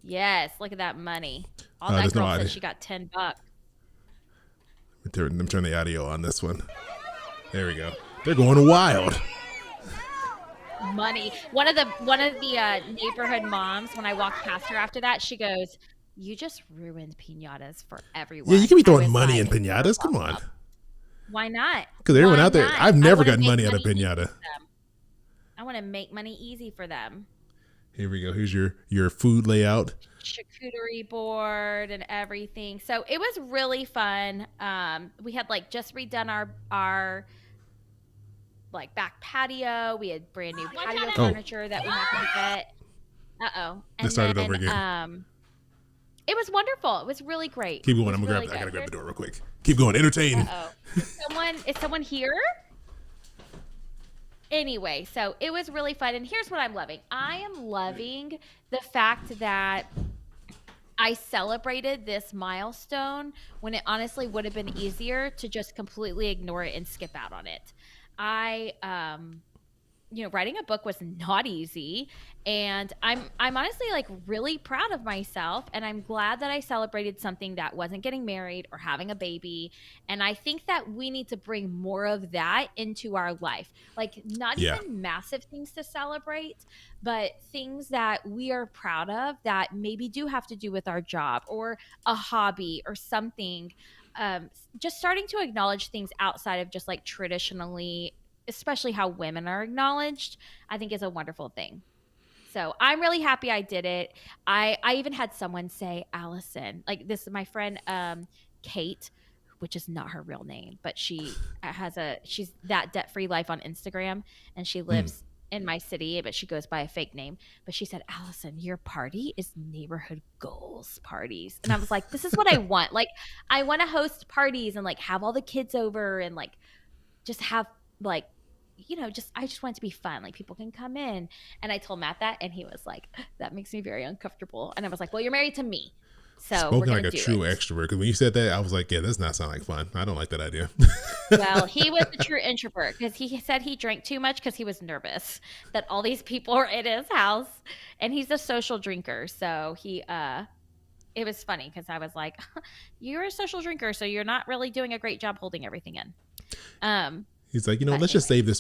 Yes, look at that money. All that There's no girl audio. said she got $10. Let me turn the audio on this one. There we go. They're going wild. Money. One of the neighborhood moms, when I walked past her after that, she goes, "You just ruined piñatas for everyone." Yeah, you can be I throwing was money in like, pinatas. Come on. why not? Because everyone Why out there, not? I've I never wanna gotten make money out of easy for pinata. them. I want to make money easy for them. Here we go. Here's your food layout. Charcuterie board and everything. So it was really fun. We had like just redone our like back patio. We had brand new patio furniture that we happened to get. They started over again. It was wonderful. It was really great. Keep going. It was I'm gonna really grab. I gotta good. grab the door real quick. Keep going. Entertain. Is someone here? Anyway, so it was really fun. And here's what I'm loving. I am loving the fact that I celebrated this milestone when it honestly would have been easier to just completely ignore it and skip out on it. I writing a book was not easy, and I'm honestly like really proud of myself, and I'm glad that I celebrated something that wasn't getting married or having a baby. And I think that we need to bring more of that into our life. Like not Yeah. even massive things to celebrate, but things that we are proud of that maybe do have to do with our job or a hobby or something. Just starting to acknowledge things outside of just like traditionally, especially how women are acknowledged, I think is a wonderful thing. So I'm really happy I did it. I even had someone say, Allison, like this is my friend Kate, which is not her real name, but she's that debt free life on Instagram, and she Hmm. lives in my city, but she goes by a fake name. But she said, Allison, your party is neighborhood goals parties. And I was like, this is what I want. Like, I want to host parties and like have all the kids over and like just have like, just I just want it to be fun. Like people can come in. And I told Matt that, and he was like, that makes me very uncomfortable. And I was like, well, you're married to me, so we're Spoken gonna like a do true it. extrovert. Because when you said that, I was like, yeah, this does not sound like fun. I don't like that idea. Well, he was a true introvert because he said he drank too much because he was nervous that all these people are in his house, and he's a social drinker. So it was funny because I was like, you're a social drinker, so you're not really doing a great job holding everything in. He's like, But let's just anyway. save this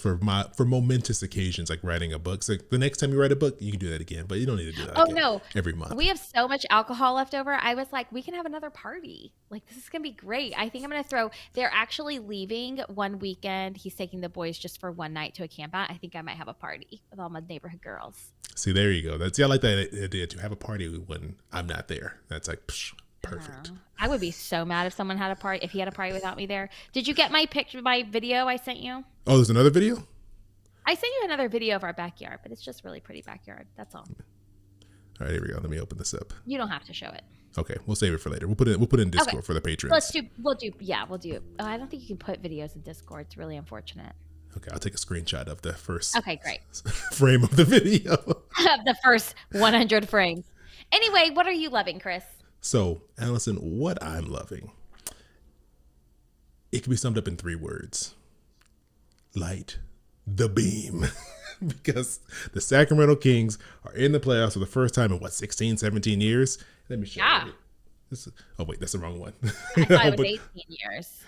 for momentous occasions like writing a book. So the next time you write a book, you can do that again, but you don't need to do that Oh again no, every month. we have so much alcohol left over. I was like, we can have another party. Like this is gonna be great. I think I'm gonna throw. They're actually leaving one weekend. He's taking the boys just for one night to a camp out. I think I might have a party with all my neighborhood girls. See, there you go. I like that idea to have a party when I'm not there. That's like perfect. I would be so mad if someone had a party. If he had a party without me there. Did you get my picture, my video I sent you? Oh, there's another video. I sent you another video of our backyard, but it's just really pretty backyard. That's all. All right, here we go. Let me open this up. You don't have to show it. Okay, we'll save it for later. We'll put it in Discord for the patrons. We'll do. I don't think you can put videos in Discord. It's really unfortunate. Okay, I'll take a screenshot of the first Okay, great. frame of the video. The first 100 frames. Anyway, what are you loving, Chris? So, Allison, what I'm loving, it can be summed up in 3 words. Light the beam. Because the Sacramento Kings are in the playoffs for the first time in 16, 17 years? Let me show you. Oh wait, that's the wrong one. I thought it was 18 years.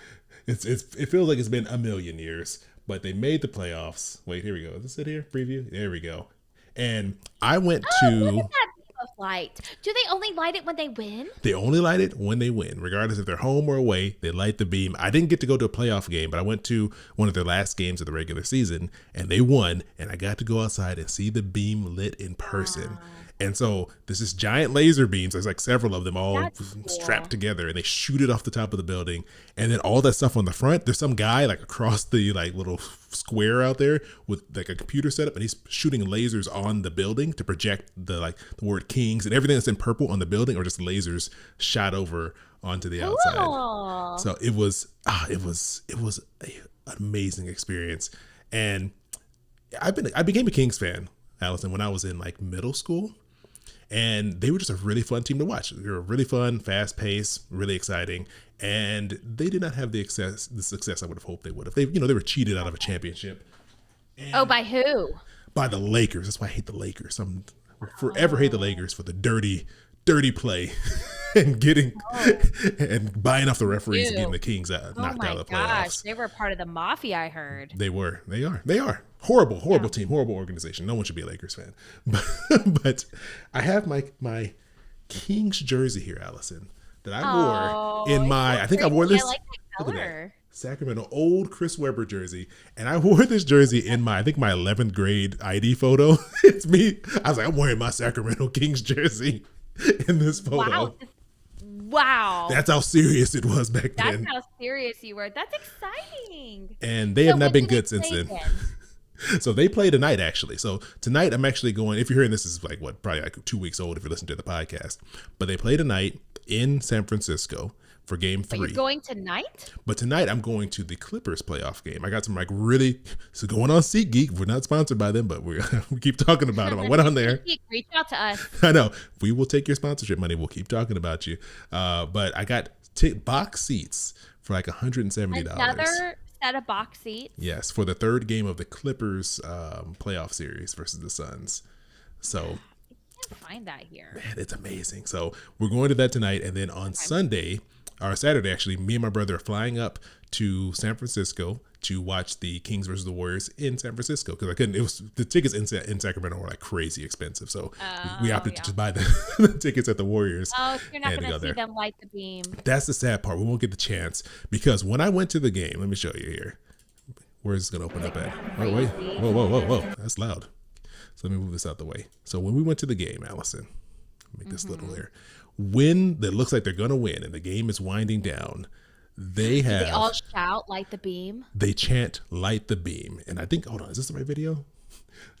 It feels like it's been a million years, but they made the playoffs. Wait, here we go. Is this it here? Preview? There we go. And I went What is to. that beam of light? Do they only light it when they win? They only light it when they win, regardless if they're home or away. They light the beam. I didn't get to go to a playoff game, but I went to one of their last games of the regular season, and they won. And I got to go outside and see the beam lit in person. Wow. And so there's this giant laser beams. There's like several of them all That's strapped cool. together, and they shoot it off the top of the building. And then all that stuff on the front, there's some guy like across the like little square out there with like a computer setup, and he's shooting lasers on the building to project the word Kings, and everything that's in purple on the building or just lasers shot over onto the outside. Cool. So it was an amazing experience. And I became a Kings fan, Allison, when I was in like middle school. And they were just a really fun team to watch. They were really fun, fast paced, really exciting. And they did not have the success I would have hoped they would have. They were cheated out of a championship. Oh, by who? By the Lakers. That's why I hate the Lakers. I'm forever hate the Lakers for the dirty play and and buying off the referees and getting the Kings knocked out of the playoffs. They were part of the mafia, I heard. They are horrible team, horrible organization. No one should be a Lakers fan. But I have my Kings jersey here, Allison, that I wore in my. I think I wore this. I like that color. Sacramento old Chris Webber jersey, and I wore this jersey in my 11th grade ID photo. It's me. I was like, I'm wearing my Sacramento Kings jersey in this photo. Wow. That's how serious it was back then. That's how serious you were. That's exciting. And they have not been good since then. So they play tonight, actually. So tonight I'm actually going, if you're hearing this, is probably like 2 weeks old if you're listening to the podcast. But they play tonight in San Francisco for game 3. But you're going tonight? But tonight I'm going to the Clippers playoff game. I got some so going on SeatGeek. We're not sponsored by them, but we keep talking about them. I went on there. Reach out to us. I know. We will take your sponsorship money. We'll keep talking about you. But I got box seats for like $170. Another set of box seats? Yes, for the 3rd game of the Clippers playoff series versus the Suns. So I can't find that here. Man, it's amazing. So we're going to that tonight. And then on Saturday, actually, me and my brother are flying up to San Francisco to watch the Kings versus the Warriors in San Francisco because the tickets in Sacramento were like crazy expensive. So we opted to just buy the tickets at the Warriors. Oh, so you're not going to see them light the beam. That's the sad part. We won't get the chance because when I went to the game, let me show you here. Where's this going to open up at? Oh, wait. Whoa. That's loud. So let me move this out the way. So when we went to the game, Allison, make this little there. When it looks like they're going to win and the game is winding down, they all shout, light the beam. They chant, light the beam. And I think, hold on, is this the right video?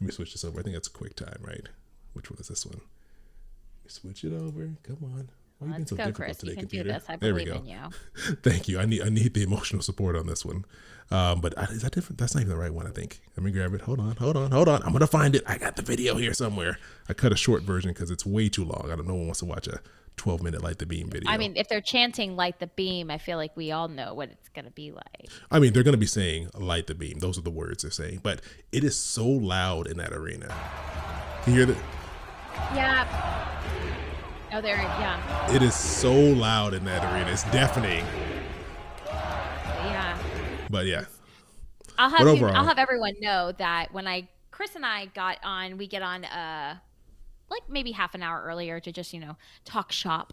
Let me switch this over. I think that's a quick time, right? Which one is this one? Let me switch it over. Come on. Why are you being so difficult Chris. today, you can computer? do this. I there we believe go. in you. Thank you. I need the emotional support on this one. But is that different? That's not even the right one, I think. Let me grab it. Hold on. I'm going to find it. I got the video here somewhere. I cut a short version because it's way too long. I don't know who wants to watch a 12-minute Light the Beam video. I mean, if they're chanting light the beam, I feel like we all know what it's going to be like. I mean, they're going to be saying light the beam. Those are the words they're saying. But it is so loud in that arena. Can you hear that? Yeah. Oh, there. Yeah. It is so loud in that arena. It's deafening. Yeah. But yeah. I'll have everyone know that when Chris and I we get on like maybe half an hour earlier to just, talk shop.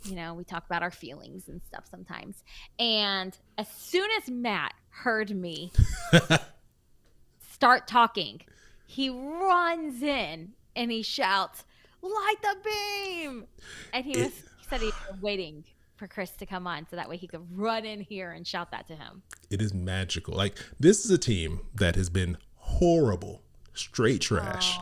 We talk about our feelings and stuff sometimes. And as soon as Matt heard me start talking, he runs in and he shouts, "Light the beam!" And he said he was waiting for Chris to come on so that way he could run in here and shout that to him. It is magical. Like, this is a team that has been horrible, straight trash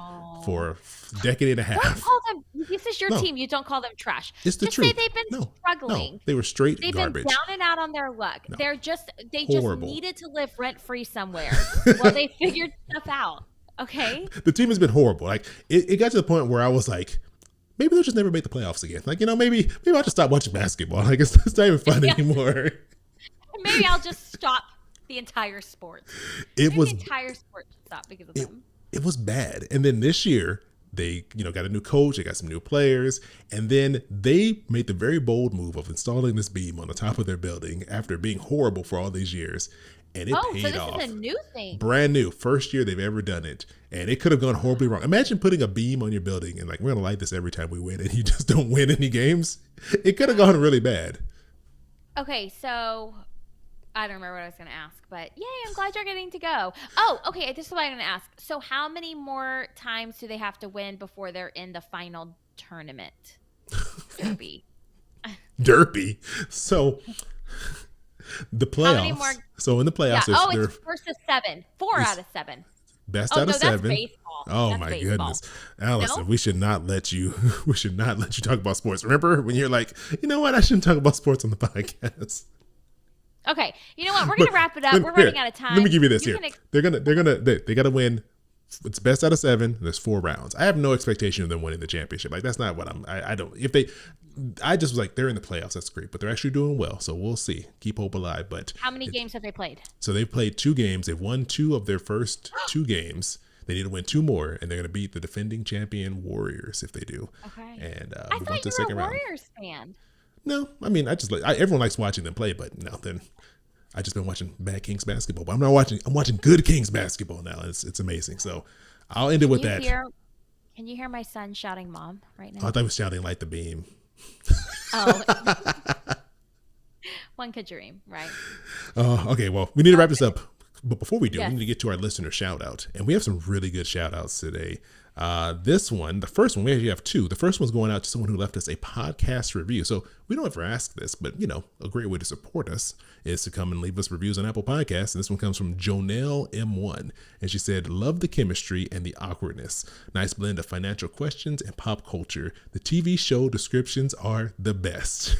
for a decade and a half. Don't call them. This is your team. You don't call them trash. It's the just truth. say they've been struggling. No, they were straight they've garbage. Been down and out on their luck. No. They just Horrible. needed to live rent free somewhere while they figured stuff out. Okay. The team has been horrible. Like, it got to the point where I was like, maybe they'll just never make the playoffs again. Like, maybe I'll just stop watching basketball. Like, it's not even fun anymore. Maybe I'll just stop the entire sport. The entire sport should stop because of them. It was bad. And then this year, they, got a new coach. They got some new players. And then they made the very bold move of installing this beam on the top of their building after being horrible for all these years. And it paid off. So this is a new thing. Brand new. First year they've ever done it. And it could have gone horribly wrong. Imagine putting a beam on your building and like, we're going to light this every time we win, and you just don't win any games. It could have gone really bad. Okay, so I don't remember what I was going to ask, but yay, I'm glad you're getting to go. Oh, okay, this is what I'm going to ask. So how many more times do they have to win before they're in the final tournament? Derby. Derby. So the playoffs. How many more? So in the playoffs, it's first of 7. 4 out of 7. Best out of 7. That's baseball. Oh my goodness, Allison, we should not let you. We should not let you talk about sports. Remember when you're like, you know what? I shouldn't talk about sports on the podcast. Okay, you know what? We're gonna wrap it up. We're running out of time. Let me give you this here. They got to win. It's best out of 7. There's 4 rounds. I have no expectation of them winning the championship. Like, that's not what I don't. I just was like, they're in the playoffs. That's great, but they're actually doing well. So we'll see. Keep hope alive. But how many games have they played? So they've played 2 games. They've won 2 of their first 2 games. They need to win 2 more, and they're going to beat the defending champion Warriors if they do. Okay. And I thought you were a Warriors fan. No, I mean, everyone likes watching them play, but no, then I just been watching bad Kings basketball. But I'm watching good Kings basketball now. It's amazing. So I'll end it with that. Can you hear my son shouting "Mom" right now? Oh, I thought he was shouting "Light the beam." Oh. One could dream, right? Okay, well, we need to wrap this up. But before we do, we need to get to our listener shout out. And we have some really good shout outs today. The first one, we actually have 2. The first one's going out to someone who left us a podcast review. So we don't ever ask this, but a great way to support us is to come and leave us reviews on Apple Podcasts. And this one comes from Jonelle M1. And she said, "Love the chemistry and the awkwardness. Nice blend of financial questions and pop culture. The TV show descriptions are the best."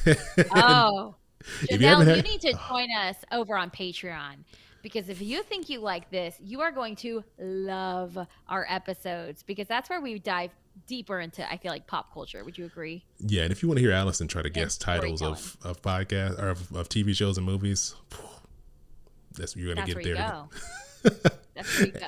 Oh, Jonelle, you need to join us over on Patreon. Because if you think you like this, you are going to love our episodes, because that's where we dive deeper into, I feel like, pop culture. Would you agree? Yeah, and if you want to hear Allison try to guess titles of podcasts or of TV shows and movies, you're going to get there. That's where you go.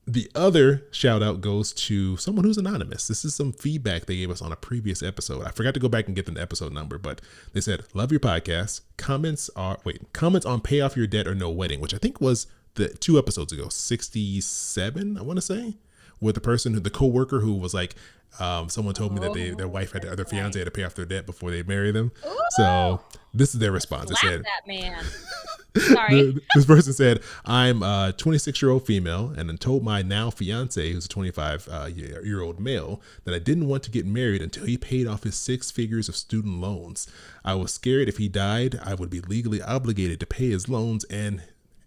The other shout out goes to someone who's anonymous. This is some feedback they gave us on a previous episode. I forgot to go back and get the episode number, but they said, "Love your podcast. Comments on pay off your debt or no wedding," which I think was the 2 episodes ago, 67, I want to say, with the person, the coworker who was like, someone told me that their Oh, wife had that's their fiance right. had to pay off their debt before they marry them. Ooh, So this is their response. It slap said, that man. Sorry. this person said, I'm a 26-year-old female and I told my now fiance, who's a 25-year-old male, that I didn't want to get married until he paid off his 6 figures of student loans. I was scared if he died, I would be legally obligated to pay his loans and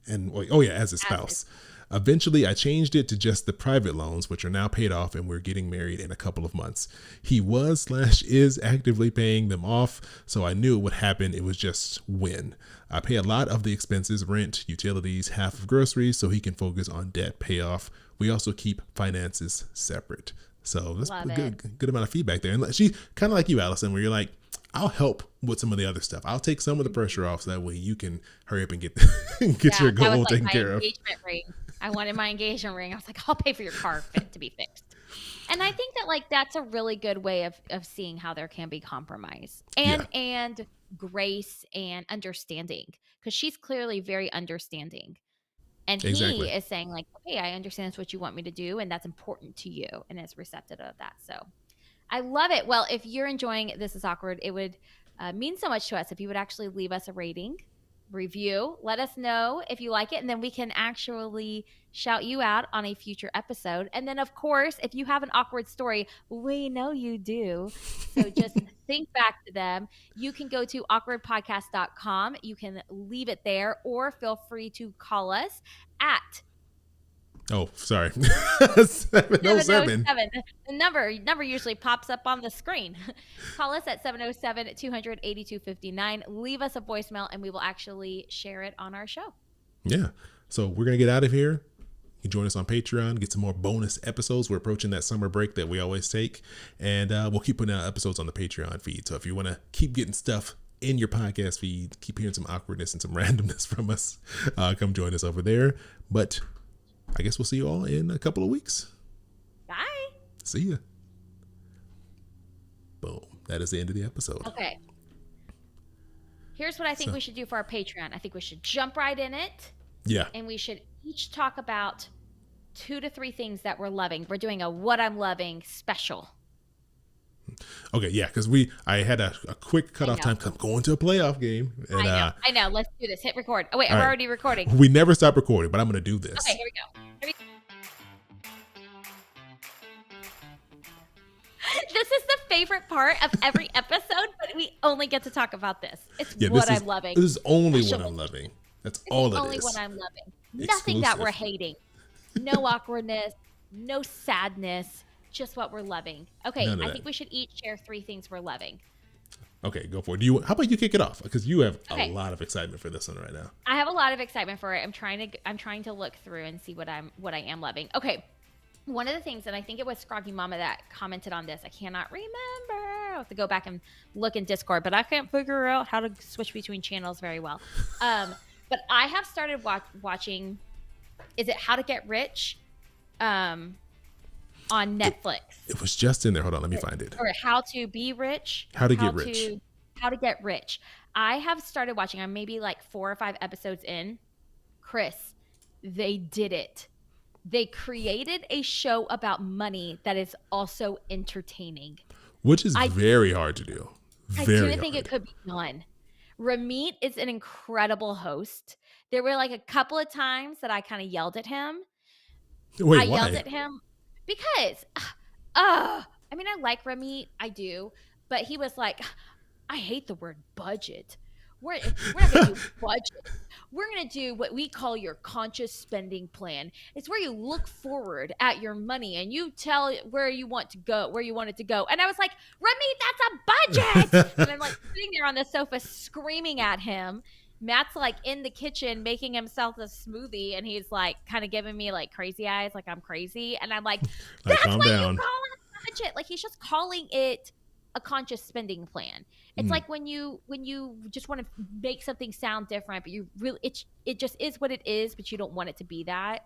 oh yeah, as a As his, spouse. Eventually, I changed it to just the private loans, which are now paid off, and we're getting married in a couple of months. He was/is actively paying them off, so I knew it would happen. It was just when. I pay a lot of the expenses, rent, utilities, half of groceries, so he can focus on debt payoff. We also keep finances separate. So that's love a it. good amount of feedback there. And she kind of like you, Allison, where you're like, I'll help with some of the other stuff. I'll take some of the pressure off so that way you can hurry up and get get Yeah, your that was goal like taken my care of. engagement ring. I wanted my engagement ring. I was like, I'll pay for your car to be fixed. And I think that like that's a really good way of seeing how there can be compromise Yeah, and grace and understanding, because she's clearly very understanding. And he exactly. is saying like, okay, I understand that's what you want me to do and that's important to you, and is receptive of that. So I love it. Well, if you're enjoying This Is Awkward, it would mean so much to us if you would actually leave us a rating, review, let us know if you like it, and then we can actually shout you out on a future episode. And then, of course, if you have an awkward story, we know you do. So just think back to them. You can go to awkwardpodcast.com. You can leave it there, or feel free to call us at Oh, sorry. 707. 707. The number usually pops up on the screen. Call us at 707 200 8259. Leave us a voicemail and we will actually share it on our show. Yeah. So we're going to get out of here. You can join us on Patreon, get some more bonus episodes. We're approaching that summer break that we always take. And we'll keep putting out episodes on the Patreon feed. So if you want to keep getting stuff in your podcast feed, keep hearing some awkwardness and some randomness from us, come join us over there. But I guess we'll see you all in a couple of weeks. Bye. See ya. Boom. That is the end of the episode. Okay. Here's what I think we should do for our Patreon. I think we should jump right in it. Yeah. And we should each talk about 2 to 3 things that we're loving. We're doing a What I'm Loving special. Okay, yeah, because I had a quick cutoff time because I'm going to a playoff game. And, I know. Let's do this. Hit record. Oh, wait, I'm already recording. We never stop recording, but I'm going to do this. Okay, here we go. This is the favorite part of every episode, but we only get to talk about this. It's what I'm loving. This is only what I'm loving. That's all it is. Only what I'm loving. Nothing that we're hating. No awkwardness. No sadness. Just what we're loving. Okay, I think we should each share 3 things we're loving. Okay, go for it. How about you kick it off? Because you have a lot of excitement for this one right now. I have a lot of excitement for it. I'm trying to look through and see what I am loving. Okay. One of the things, and I think it was Scroggy Mama that commented on this. I cannot remember. I'll have to go back and look in Discord, but I can't figure out how to switch between channels very well. But I have started watching. Is it How to Get Rich? On Netflix. It was just in there. Hold on, let me find it. Or How to Be Rich. How to Get Rich. How to Get Rich. I have started watching. I'm maybe like 4 or 5 episodes in. Chris, they did it. They created a show about money that is also entertaining. Which is very hard to do. I didn't think it could be done. Ramit is an incredible host. There were like a couple of times that I kind of yelled at him. Wait, I yelled at him because, I mean, I like Ramit, I do, but he was like, I hate the word budget. We're not going to do budget. We're going to do what we call your conscious spending plan. It's where you look forward at your money and you tell where you want to go, where you want it to go. And I was like, Ramit, that's a budget. And I'm like sitting there on the sofa screaming at him. Matt's like in the kitchen making himself a smoothie, and he's like kind of giving me like crazy eyes, like I'm crazy. And I'm like, that's calm what down. you call it budget. Like he's just calling it a conscious spending plan. It's like when you just want to make something sound different, but you really it just is what it is, but you don't want it to be that.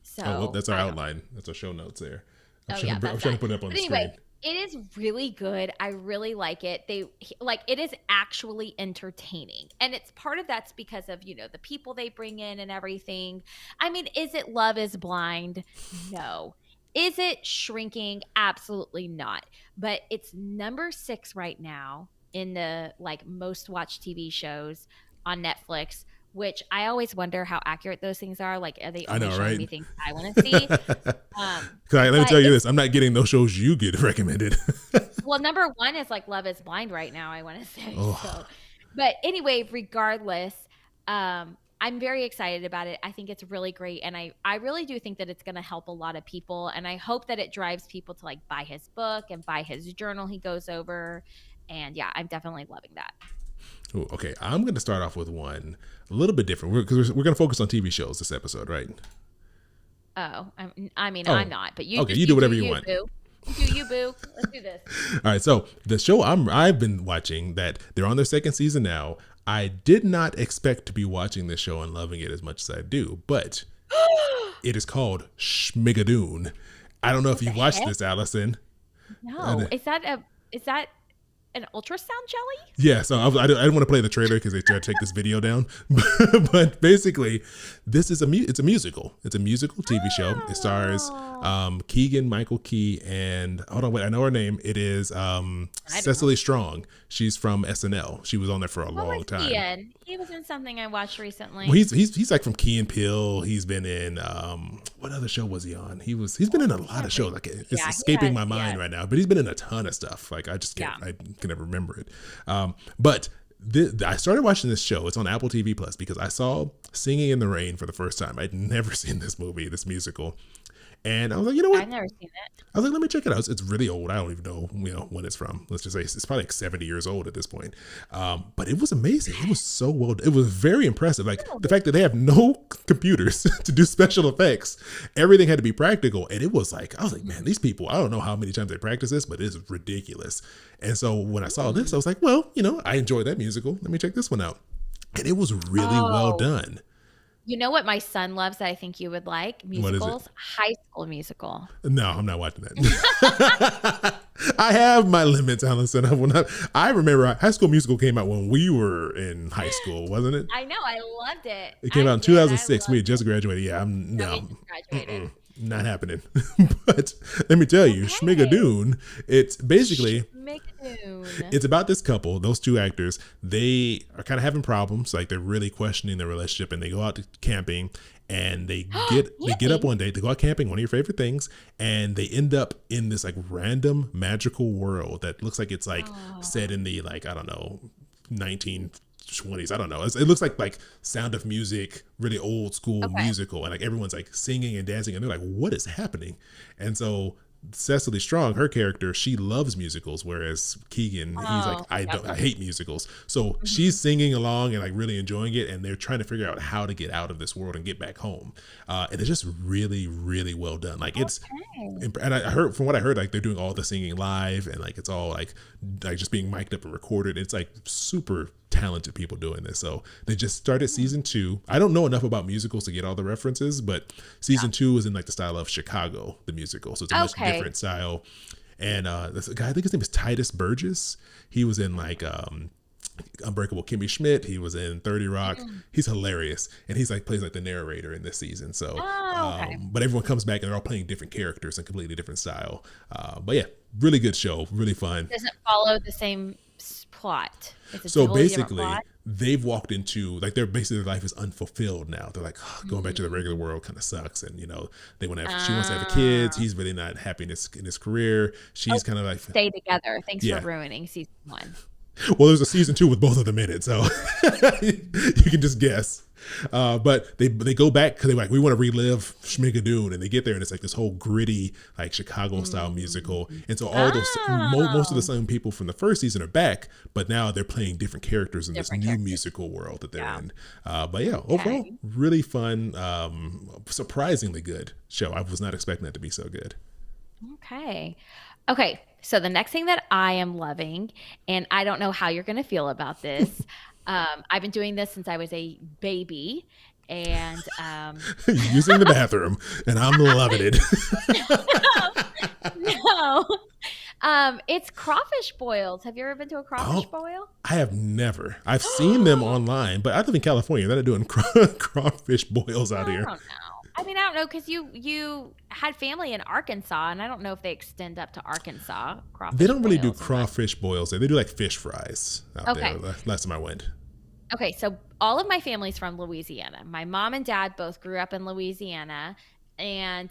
So well, that's our outline. That's our show notes there. I'm trying to put it up on the screen. It is really good. I really like it. It is actually entertaining. And it's part of that's because of, the people they bring in and everything. I mean, is it Love is Blind? No. Is it shrinking? Absolutely not. But it's number 6 right now in the like most watched TV shows on Netflix, which I always wonder how accurate those things are. Like, are they I only know, showing right? me things I want to see? Let me But tell you it's this: I'm not getting those shows you get recommended. well, number 1 is like Love is Blind right now, I want to say. Oh, So, but anyway, regardless, I'm very excited about it. I think it's really great. And I really do think that it's going to help a lot of people. And I hope that it drives people to like buy his book and buy his journal he goes over. And yeah, I'm definitely loving that. ooh, okay. I'm going to start off with one a little bit different because we're going to focus on TV shows this episode, right? Oh, I mean, I'm Oh, not, but okay. just, You do you do whatever you you, want. boo. You do you, boo. Let's do this. All right. So the show I've been watching that they're on their second season now. I did not expect to be watching this show and loving it as much as I do, but it is called Schmigadoon. I don't know if What the you've watched heck? this, Allison. No. Is that an ultrasound jelly? Yeah, so I didn't want to play the trailer because they tried to take this video down, but basically, it's a musical. It's a musical TV show. It stars Oh, Keegan Michael Key and hold on, wait, I know her name. It is I don't know. Cecily Strong. She's from SNL. She was on there for a What was long he time. in? He was in something I watched Well, recently. he's like from Key and Peele. He's been in what other show was he on? He's been in a I lot of can't shows. remember. Like it's Yeah, he escaping has. my Yeah, mind right now, but he's been in a ton of stuff. Like yeah. I can never remember it. But I started watching this show. It's on Apple TV Plus because I saw Singing in the Rain for the first time. I'd never seen this movie, this musical, and I was like, you know what? I've never seen it. I was like, let me check it out. It's really old. I don't even know, when it's from. Let's just say it's probably like 70 years old at this point. But it was amazing. It was so well. It was very impressive. Like Oh, the fact that they have no computers to do special effects. Everything had to be practical. And it was like, I was like, man, these people, I don't know how many times they practice this, but it's ridiculous. And so when I saw this, I was like, well, I enjoyed that musical. Let me check this one out. And it was really well oh, done. you know what my son loves that I think you would like? What is it? Musicals. High School Musical. No, I'm not watching that. I have my limits, Allison. I will not. I remember High School Musical came out when we were in high school, wasn't it? I know. I loved it. It came I out in did. I 2006. We loved had just graduated. Yeah, I'm it. No, no, we just graduated. not happening. But let me tell you, Okay. Schmigadoon. It's basically Schmigadoon. it's about this couple, those two actors. They are kind of having problems, like they're really questioning their relationship, and they go out to camping, and they get up Camping. one day, they go out camping, one of your favorite things, and they end up in this like random magical world that looks like it's like set Oh, in the like I don't know 1920s. I don't know. It looks like Sound of Music, really old school okay. musical, and like everyone's like singing and dancing, and they're like, "What is happening?" And so Cecily Strong, her character, she loves musicals, whereas Keegan, he's like, Oh, I yep. don't, I hate musicals. So Mhm. she's singing along and like really enjoying it, and they're trying to figure out how to get out of this world and get back home. And it's just really, really well done. Like Okay. and I heard from what I heard, like they're doing all the singing live, and like it's all like just being mic'd up and recorded. It's like super talented people doing this. So they just started season 2. I don't know enough about musicals to get all the references, but Yeah. season 2 is in like the style of Chicago, the musical. So it's a much Okay. different style. And this guy, I think his name is Titus Burgess. He was in like Unbreakable Kimmy Schmidt. He was in 30 Rock. Mm. He's hilarious, and he's like plays like the narrator in this season. So, Oh, okay. but everyone comes back and they're all playing different characters and completely different style. But yeah, really good show, really fun. Doesn't follow the same plot. It's a So totally different basically, plot. they've walked into like their life is unfulfilled now. They're like, "Oh, going back to the regular Mm. world kind of sucks, and they want to have. She wants to have kids. Ah. He's really not happy in his career. She's Okay. kind of like, Stay together. Thanks for yeah. ruining season 1. Well, there's a season 2 with both of them in it, so you can just guess. But they go back because they like we want to relive Schmigadoon, and they get there and it's like this whole gritty like Chicago style musical, Mm. and so all those most of the Oh, same people from the first season are back, but now they're playing different characters in this different new characters. musical world that they're Yeah. in. But yeah, overall, Okay. really fun, surprisingly good show. I was not expecting that to be so good. Okay. Okay. So the next thing that I am loving, and I don't know how you're going to feel about this. I've been doing this since I was a baby, and Using the bathroom, and I'm loving it. no, it's crawfish boils. Have you ever been to a crawfish Oh, boil? I have never. I've seen them online, but I live in California. They're not doing crawfish boils out I here. don't know. I mean, I don't know because you had family in Arkansas, and I don't know if they extend up to Arkansas They crawfish don't really do boils or not. crawfish boils there. They do like fish fries out there. Okay. Last time I went. Okay, so all of my family's from Louisiana. My mom and dad both grew up in Louisiana, and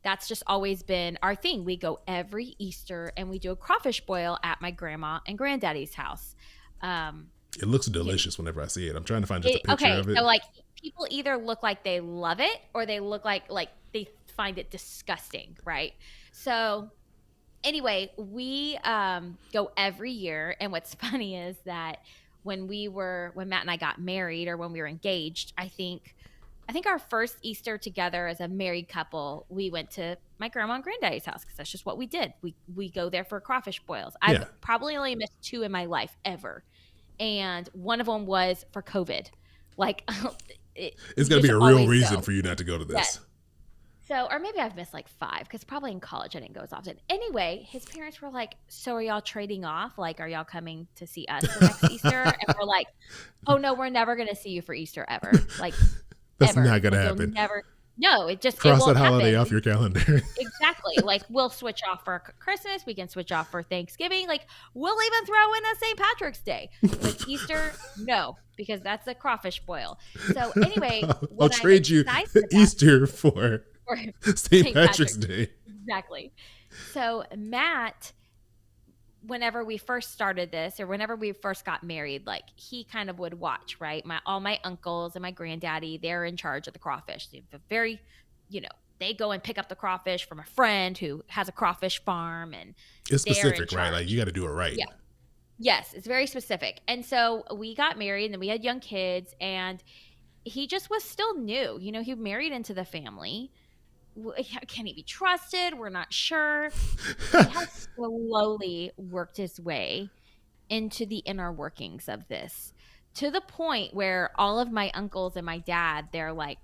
that's just always been our thing. We go every Easter and we do a crawfish boil at my grandma and granddaddy's house. Um, It looks you delicious whenever I see it. I'm trying to find just a picture okay, of so it. like people either look like they love it or they look like they find it disgusting, right? So anyway, we go every year, and what's funny is that when Matt and I got married, or when we were engaged, I think our first Easter together as a married couple, we went to my grandma and granddaddy's house because that's just what we did. We go there for crawfish boils. I've Yeah, probably only missed two in my life ever, and one of them was for COVID. Like it's we got to be just a real always reason go. for you not to go to Yes. this. So, or maybe I've missed like five because probably in college I didn't go as often. Anyway, his parents were like, "So are y'all trading off? Like, are y'all coming to see us for next Easter?" And we're like, "Oh no, we're never going to see you for Easter ever. Like, That's ever. not gonna Like, you'll happen. never. No, it Cross that won't holiday happen. off your calendar. Exactly. Like, we'll switch off for Christmas. We can switch off for Thanksgiving. Like, we'll even throw in a St. Patrick's Day. Like Easter, no, because that's a crawfish boil. So anyway, I'll what I'm trade you excited about Easter for for St. St. Patrick's Patrick's Day. exactly. So Matt, whenever we first started this, or whenever we first got married, like he kind of would watch, right? All my uncles and my granddaddy, they're in charge of the crawfish. They're very, you know, they go and pick up the crawfish from a friend who has a crawfish farm, and It's they're in specific, right? Like you charge. got to do it right. Yeah. Yes, it's very specific. And so we got married, and then we had young kids, and he just was still new. You know, he married into the family. Can he be trusted? We're not sure. He has slowly worked his way into the inner workings of this, to the point where all of my uncles and my dad, they're like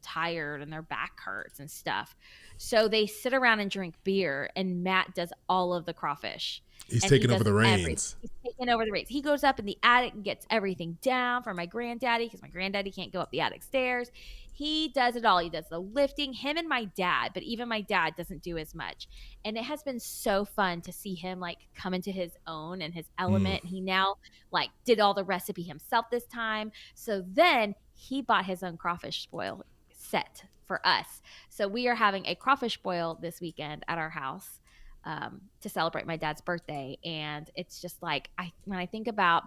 tired and their back hurts and stuff. So they sit around and drink beer, and Matt does all of the crawfish. He's And he taking over does the everything. reins. He's taking over the reins. He goes up in the attic and gets everything down for my granddaddy because my granddaddy can't go up the attic stairs. He does it all. He does the lifting, him and my dad, but even my dad doesn't do as much. And it has been so fun to see him like come into his own and his Mm. element. He now like did all the recipe himself this time. So then he bought his own crawfish boil set for us. So we are having a crawfish boil this weekend at our house, to celebrate my dad's birthday. And it's just like, when I think about,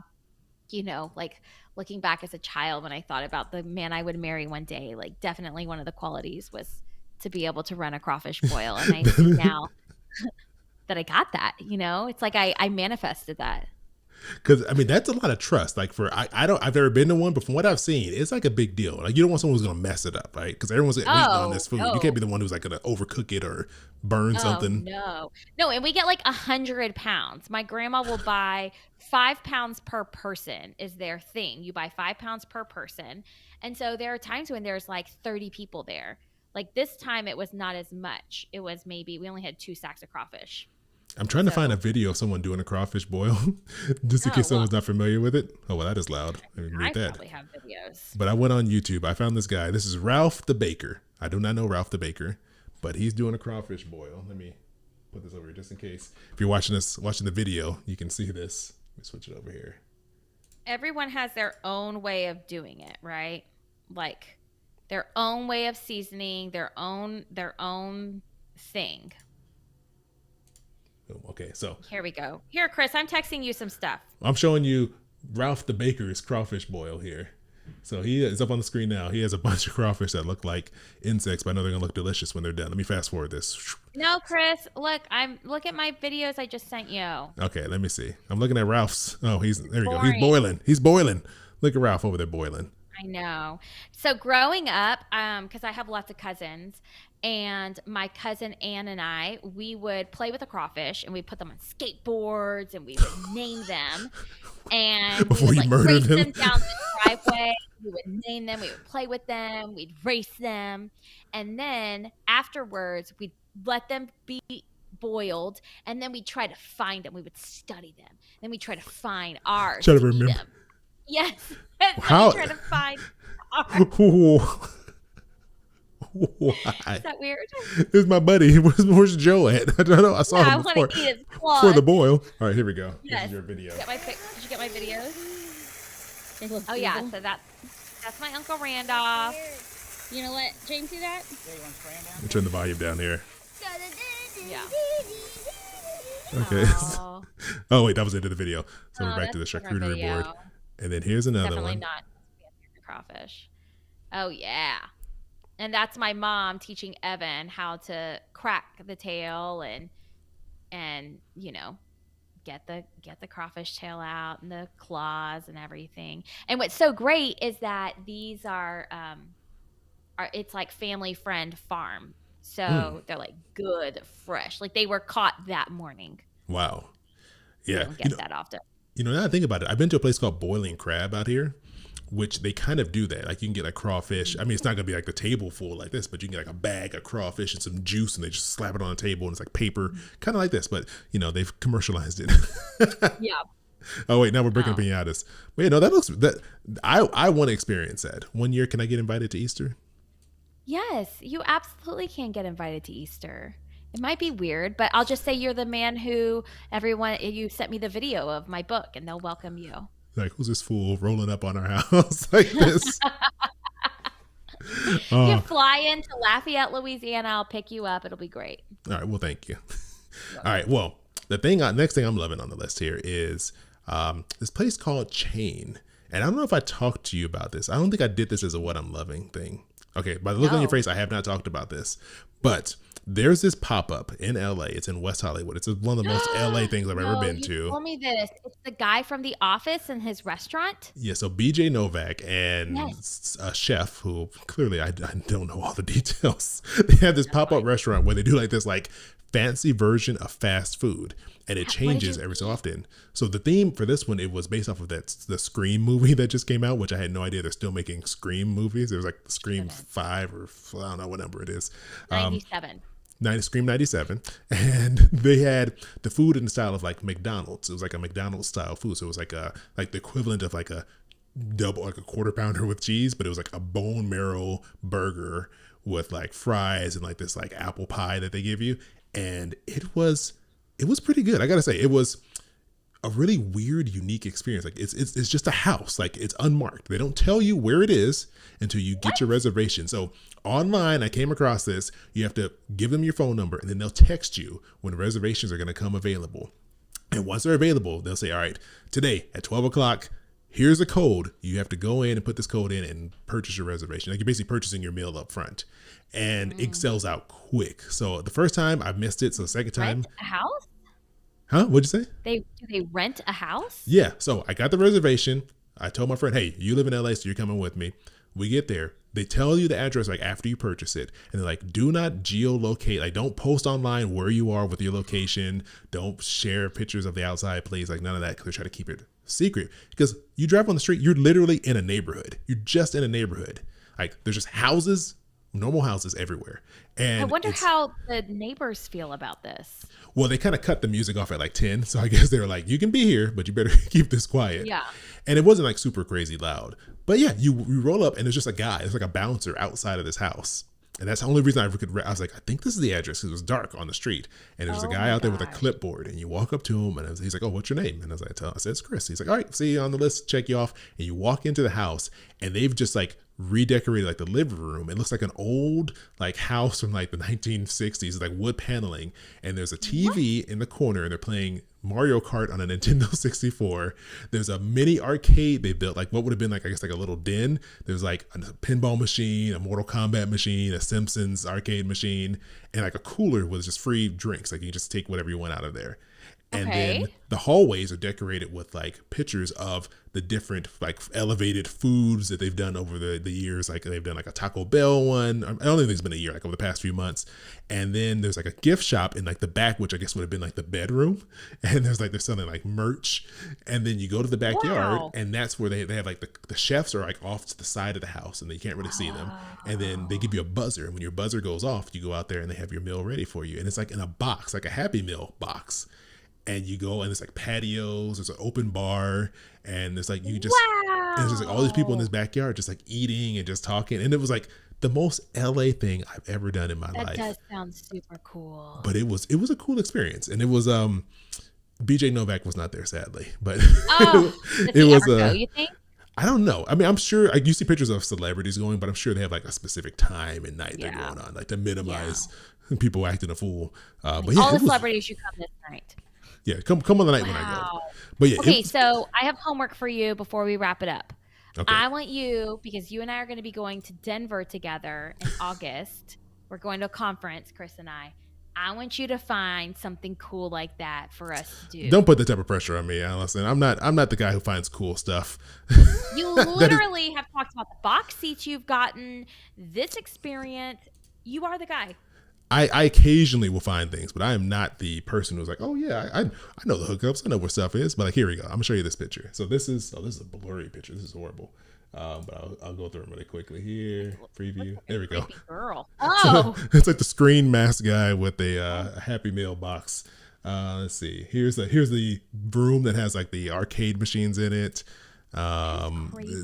like looking back as a child, when I thought about the man I would marry one day, like definitely one of the qualities was to be able to run a crawfish boil. And I see now that I got that, it's like I manifested that. Because I mean that's a lot of trust. Like I don't I've never been to one, but from what I've seen, it's like a big deal. Like you don't want someone who's gonna mess it up, right? Because everyone's waiting on Oh this food. You can't no. be the one who's like gonna overcook it or burn Oh something. no. No, and we get like 100 pounds. My grandma will buy 5 pounds per person is their thing. You buy 5 pounds per person. And so there are times when there's like 30 people there. Like this time it was not as much. It was maybe we only had 2 sacks of crawfish. I'm trying to find a So video of someone doing a crawfish boil, just in oh case well, someone's not familiar with it. Oh well, that is loud. Let me I mute that. probably have videos. But I went on YouTube. I found this guy. This is Ralph the Baker. I do not know Ralph the Baker, but he's doing a crawfish boil. Let me put this over here just in case. If you're watching the video, you can see this. Let me switch it over here. Everyone has their own way of doing it, right? Like their own way of seasoning, their own thing. Oh, okay, so Here we go. Here, Chris, I'm texting you some stuff. I'm showing you Ralph the Baker's crawfish boil here. So he is up on the screen now. He has a bunch of crawfish that look like insects, but I know they're gonna look delicious when they're done. Let me fast forward this. No, Chris, look at my videos I just sent you. Okay, let me see. I'm looking at Ralph's. Oh, there we go. He's Boring. boiling. He's boiling. Look at Ralph over there boiling. I know. So growing up, because I have lots of cousins, and my cousin Ann and I, we would play with the crawfish, and we put them on skateboards, and we would name them, and we Before would you like murdered race him. them down the driveway. We would name them. We would play with them. We'd race them, and then afterwards, we'd let them be boiled, and then we'd try to find them. We would study them. Then we'd try to find ours Try to to eat remember. them. Yes. And then we How? try to find ours. Why? Is that weird? It's my buddy. Where's Joe at? I don't know. I Yeah, saw him I want to before eat his the claws. boil. All right, here we go. This is Yes. your video. Did you get my videos? They look Oh yeah, evil. so that's my Uncle Randolph. You gonna let James do that? Let me turn the volume down here. Yeah. Okay. Oh, Oh wait, that was the end of the video. So we're back to the that's a different charcuterie board, video. and then here's another Definitely one. not crawfish. Oh yeah. And that's my mom teaching Evan how to crack the tail and get the crawfish tail out and the claws and everything. And what's so great is that these are it's like family friend farm. So they're like good fresh. Like they were caught that morning. Wow. You Yeah. don't get that often. Now that I think about it, I've been to a place called Boiling Crab out here, which they kind of do that. Like you can get like crawfish. I mean, it's not gonna be like the table full like this, but you can get like a bag of crawfish and some juice, and they just slap it on the table, and it's like paper, kind of like this. But they've commercialized it. Yeah. Oh wait, now we're breaking pinatas. Wait, no, I want to experience that. One year, can I get invited to Easter? Yes, you absolutely can get invited to Easter. It might be weird, but I'll just say you're the man who you sent me the video of my book and they'll welcome you. Like, who's this fool rolling up on our house like this? You fly into Lafayette, Louisiana. I'll pick you up. It'll be great. All right. Well, thank you. All right. Well, next thing I'm loving on the list here is this place called Chain. And I don't know if I talked to you about this. I don't think I did this as a what I'm loving thing. Okay. By the look on your face, I have not talked about this. But there's this pop-up in LA. It's in West Hollywood. It's one of the most LA things I've ever been to. You told me this. It's the guy from The Office and his restaurant. Yeah, so BJ Novak and a chef who clearly I don't know all the details. They have this pop-up restaurant where they do like this like fancy version of fast food, and it changes every so often. So the theme for this one, it was based off of the Scream movie that just came out, which I had no idea they're still making Scream movies. It was like Scream 5 or I don't know what number it is. 97. Scream 97, and they had the food in the style of like McDonald's. It was like a McDonald's style food, so it was like the equivalent of like a quarter pounder with cheese, but it was like a bone marrow burger with like fries and like this like apple pie that they give you, and it was pretty good. I gotta say, it was a really weird, unique experience. Like it's just a house, like it's unmarked. They don't tell you where it is until you get your reservation. So online, I came across this. You have to give them your phone number, and then they'll text you when reservations are going to come available. And once they're available, they'll say, all right, today at 12 o'clock, here's a code. You have to go in and put this code in and purchase your reservation. Like you're basically purchasing your meal up front, and it sells out quick. So the first time I missed it. So the second time. Rent a house? Huh? What'd you say? Do they rent a house? Yeah. So I got the reservation. I told my friend, hey, you live in LA, so you're coming with me. We get there. They tell you the address like after you purchase it. And they're like, do not geolocate. Like don't post online where you are with your location. Don't share pictures of the outside place. Like none of that, because they're trying to keep it secret. Because you drive on the street, you're literally in a neighborhood. You're just in a neighborhood. Like there's just houses, normal houses everywhere. And I wonder how the neighbors feel about this. Well, they kind of cut the music off at like 10. So I guess they were like, you can be here, but you better keep this quiet. Yeah. And it wasn't like super crazy loud. But yeah, you roll up and there's just a guy. It's like a bouncer outside of this house. And that's the only reason I was like, I think this is the address, because it was dark on the street. And there's a guy out there with a clipboard. And you walk up to him and he's like, oh, what's your name? And I said, it's Chris. He's like, all right, see you on the list, check you off. And you walk into the house and they've just like redecorated like the living room. It looks like an old like house from like the 1960s, like wood paneling. And there's a TV in the corner and they're playing Mario Kart on a Nintendo 64. There's a mini arcade they built, like what would have been like, I guess like a little den. There's like a pinball machine, a Mortal Kombat machine, a Simpsons arcade machine, and like a cooler with just free drinks. Like you just take whatever you want out of there. And then the hallways are decorated with like pictures of the different like elevated foods that they've done over the years. Like they've done like a Taco Bell one. I don't think it's been a year, like over the past few months. And then there's like a gift shop in like the back, which I guess would have been like the bedroom. And there's like, they're selling like merch. And then you go to the backyard and that's where they have like the chefs are like off to the side of the house and you can't really see them. And then they give you a buzzer. And when your buzzer goes off, you go out there and they have your meal ready for you. And it's like in a box, like a Happy Meal box. And you go and it's like patios, there's an open bar, and there's like, and it's just like all these people in this backyard just like eating and just talking. And it was like the most LA thing I've ever done in my That life. does sound super cool. But it was a cool experience, and it was BJ Novak was not there, sadly, but Oh, does it he was ever go, you think? I don't know. I mean, I'm sure like, you see pictures of celebrities going, but I'm sure they have like a specific time and night they're Yeah. going on, like to minimize people acting a fool. But yeah, All the it was, celebrities should come this night. yeah, come on the night when I go. Wow. But yeah, Okay, so I have homework for you before we wrap it up. okay. I want you, because you and I are going to be going to Denver together in August. We're going to a conference, Chris and I. I want you to find something cool like that for us to do. Don't put that type of pressure on me, Allison. I'm not the guy who finds cool stuff. You literally have talked about the box seats you've gotten, this experience. You are the guy. I occasionally will find things, but I am not the person who's like, oh yeah, I know the hookups, I know where stuff is. But like, here we go. I'm gonna show you this picture. So this is a blurry picture. This is horrible. But I'll go through them really quickly here. Preview. There we go. Creepy girl. Oh, It's like the screen mask guy with a Happy Meal box. Let's see. Here's the room that has like the arcade machines in it.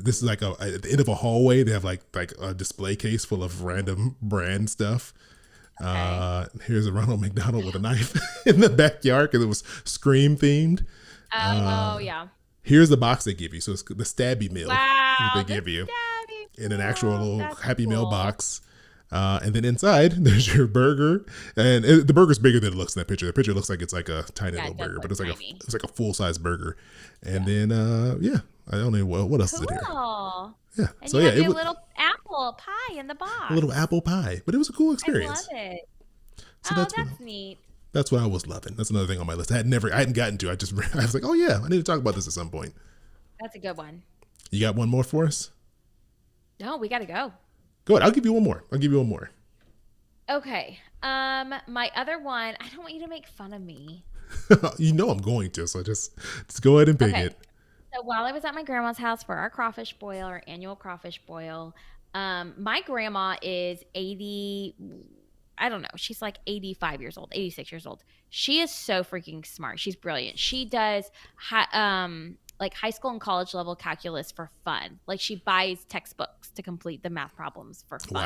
This is like at the end of a hallway. They have like a display case full of random brand stuff. Here's a Ronald McDonald with a knife in the backyard because it was Scream themed. oh yeah. Here's the box they give you. So it's the Stabby Meal that Wow. they give you Stabby in an actual meal. little That's Happy Meal cool. box. And then inside, there's your burger, and the burger's bigger than it looks in that picture. The picture looks like it's like a tiny Yeah, little it does burger, look but tiny. it's like a full size burger. And then I don't know what else is in here. Cool. Yeah, And so you yeah, have it your was little apple pie in the box. a little apple pie, but it was a cool I experience. love it. So That's neat. that's what I was loving. That's another thing on my list. I hadn't gotten to. I was like, oh yeah, I need to talk about this at some point. That's a good one. You got one more for us? No, we got to go. Go ahead. I'll give you one more. Okay. My other one, I don't want you to make fun of me. You know I'm going to, so just go ahead and pick Okay. it. So while I was at my grandma's house for our crawfish boil, our annual crawfish boil, my grandma is 80, I don't know, she's like 85 years old, 86 years old. She is so freaking smart. She's brilliant. She does like high school and college level calculus for fun. Like she buys textbooks to complete the math problems for fun.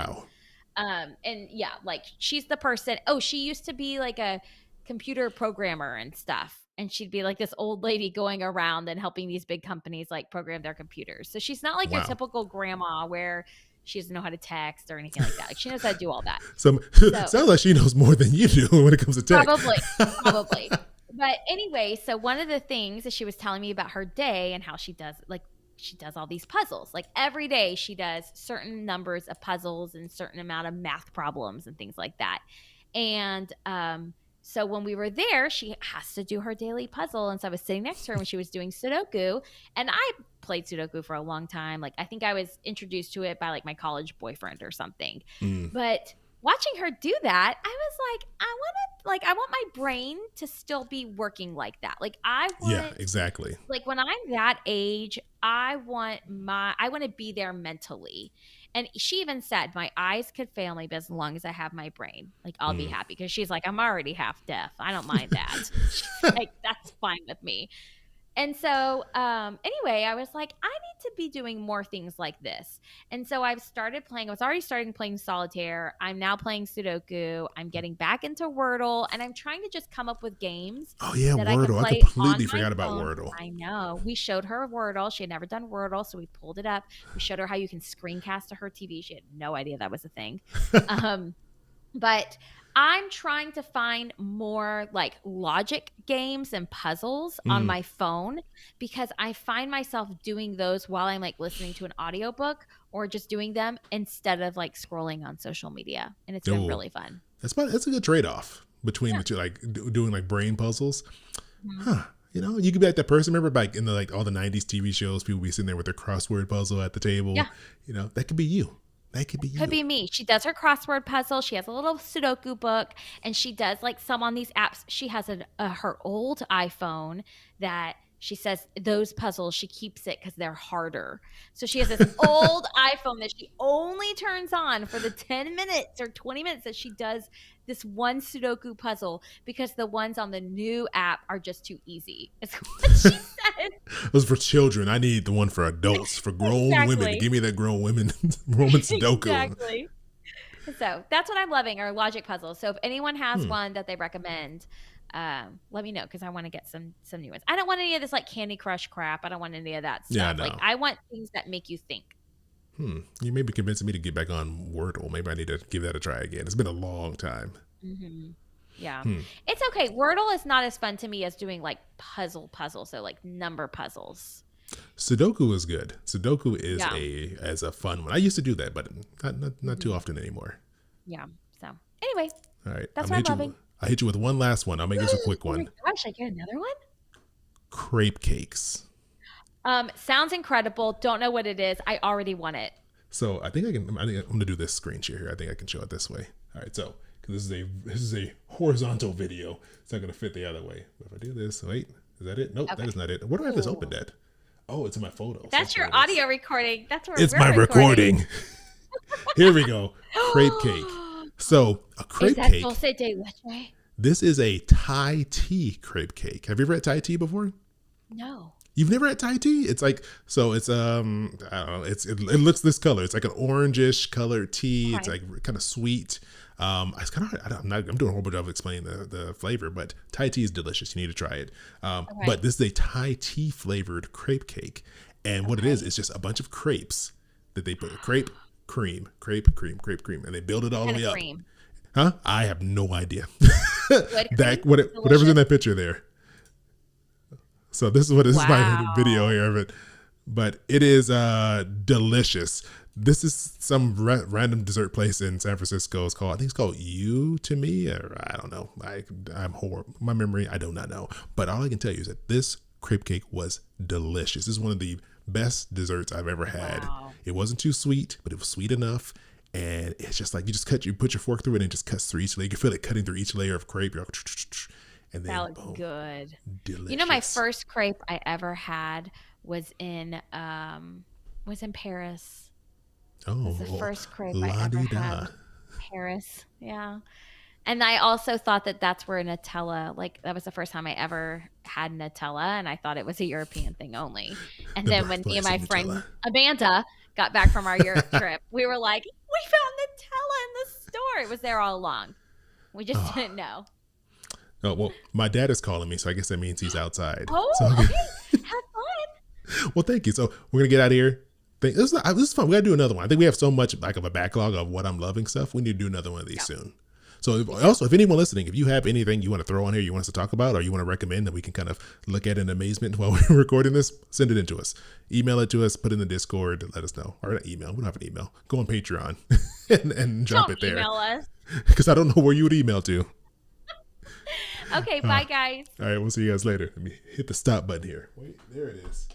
Wow. And yeah, like she's the person. Oh, she used to be like a computer programmer and stuff. And she'd be like this old lady going around and helping these big companies like program their computers. So she's not like your Wow. typical grandma where she doesn't know how to text or anything like that. Like she knows how to do all that. So sounds like she knows more than you do when it comes to tech. Probably. But anyway, so one of the things that she was telling me about her day and how she does all these puzzles. Like every day she does certain numbers of puzzles and certain amount of math problems and things like that. And so when we were there, she has to do her daily puzzle. And so I was sitting next to her when she was doing Sudoku. And I played Sudoku for a long time. Like I think I was introduced to it by like my college boyfriend or something. But watching her do that, I was like, I want my brain to still be working like that. Like I want, Yeah, exactly. like when I'm that age, I want to be there mentally. And she even said, my eyes could fail me, but as long as I have my brain, like I'll be happy. Because she's like, I'm already half deaf. I don't mind that. She's like, that's fine with me. And so anyway, I was like, I need to be doing more things like this. And so I've started playing. I was already starting playing solitaire. I'm now playing Sudoku. I'm getting back into Wordle. And I'm trying to just come up with games. Oh yeah, that I can Wordle. I play completely on my forgot about phone. Wordle. I know. We showed her Wordle. She had never done Wordle, so we pulled it up. We showed her how you can screencast to her TV. She had no idea that was a thing. But I'm trying to find more like logic games and puzzles on my phone because I find myself doing those while I'm like listening to an audiobook or just doing them instead of like scrolling on social media. And it's been really fun. That's a good trade-off between the two, like doing like brain puzzles. You know, you could be like that person. Remember, like in the like all the '90s TV shows, people be sitting there with their crossword puzzle at the table. Yeah. You know, that could be you. That could be you. Could be me. She does her crossword puzzle. She has a little Sudoku book, and she does like some on these apps. She has her old iPhone that she says those puzzles, she keeps it because they're harder. So she has this old iPhone that she only turns on for the 10 minutes or 20 minutes that she does this one Sudoku puzzle because the ones on the new app are just too easy. It's what she said. Those for children. I need the one for adults, for grown women. Exactly. Give me that grown woman Roman Sudoku. Exactly. So that's what I'm loving are logic puzzles. So if anyone has one that they recommend, let me know because I want to get some new ones. I don't want any of this like Candy Crush crap. I don't want any of that Yeah, I stuff. Like know. I want things that make you think. You may be convincing me to get back on Wordle. Maybe I need to give that a try again. It's been a long time. Yeah. It's okay. Wordle is not as fun to me as doing like puzzles. So like number puzzles. Sudoku is good. Sudoku is Yeah. as a fun one. I used to do that, but not too often anymore. Yeah. So anyway, All right, that's I'm what gonna I'm hit you. loving. I hit you with one last one. I'll make this a quick Oh my one. gosh, I get another one? Crepe cakes. Sounds incredible. Don't know what it is. I already want it. So I think I'm gonna do this screen share here. I think I can show it this way. All right, so because this is a horizontal video, it's not gonna fit the other way. But if I do this, wait, is that it? Nope, Okay. that is not it. Where do I have this opened at? Oh, it's in my photos. That's your audio recording. That's where It's we're my recording. recording. Here we go. Crepe cake. So a crepe Is that cake. dulce de leche? This is a Thai tea crepe cake. Have you ever had Thai tea before? No. You've never had Thai tea? It's like, so it's I don't know, it looks this color. It's like an orangish colored tea. It's Okay. like kind of sweet. It's kind of I'm doing a whole bunch of explaining the flavor, but Thai tea is delicious. You need to try it. But this is a Thai tea flavored crepe cake, and what it is, it's just a bunch of crepes that they put crepe cream, and they build it all the Kind way of up. cream. Huh? I have no idea. Good That cream? whatever's in Delicious? that picture there. So this is my Wow. video here of it, but it is delicious. This is some random dessert place in San Francisco. I think it's called You to Me, or I don't know. I'm horrible. My memory, I do not know. But all I can tell you is that this crepe cake was delicious. This is one of the best desserts I've ever had. Wow. It wasn't too sweet, but it was sweet enough. And it's just like you put your fork through it and it just cuts through each layer. You can feel it cutting through each layer of crepe. You're like, and then That looks boom, good. delicious. You know, my first crepe I ever had was in Paris. It was the first crepe I ever had. Paris. Yeah. And I also thought that that's where Nutella, like that was the first time I ever had Nutella, and I thought it was a European thing only. And The then when me and birthplace my of friend Nutella. Amanda got back from our Europe trip, we were like, we found Nutella in the store. It was there all along. We just didn't know. Oh, well, my dad is calling me, so I guess that means he's outside. Oh, So, okay. Have fun. well, thank you. So we're going to get out of here. This is fun. We got to do another one. I think we have so much like of a backlog of what I'm loving stuff. We need to do another one of these soon. So if anyone listening, if you have anything you want to throw on here, you want us to talk about, or you want to recommend that we can kind of look at in amazement while we're recording this, send it in to us. Email it to us, put it in the Discord, let us know. Or not email. We don't have an email. Go on Patreon and drop Don't it there. email us. Because I don't know where you would email to. Okay, bye, guys. All right, we'll see you guys later. Let me hit the stop button here. Wait, there it is.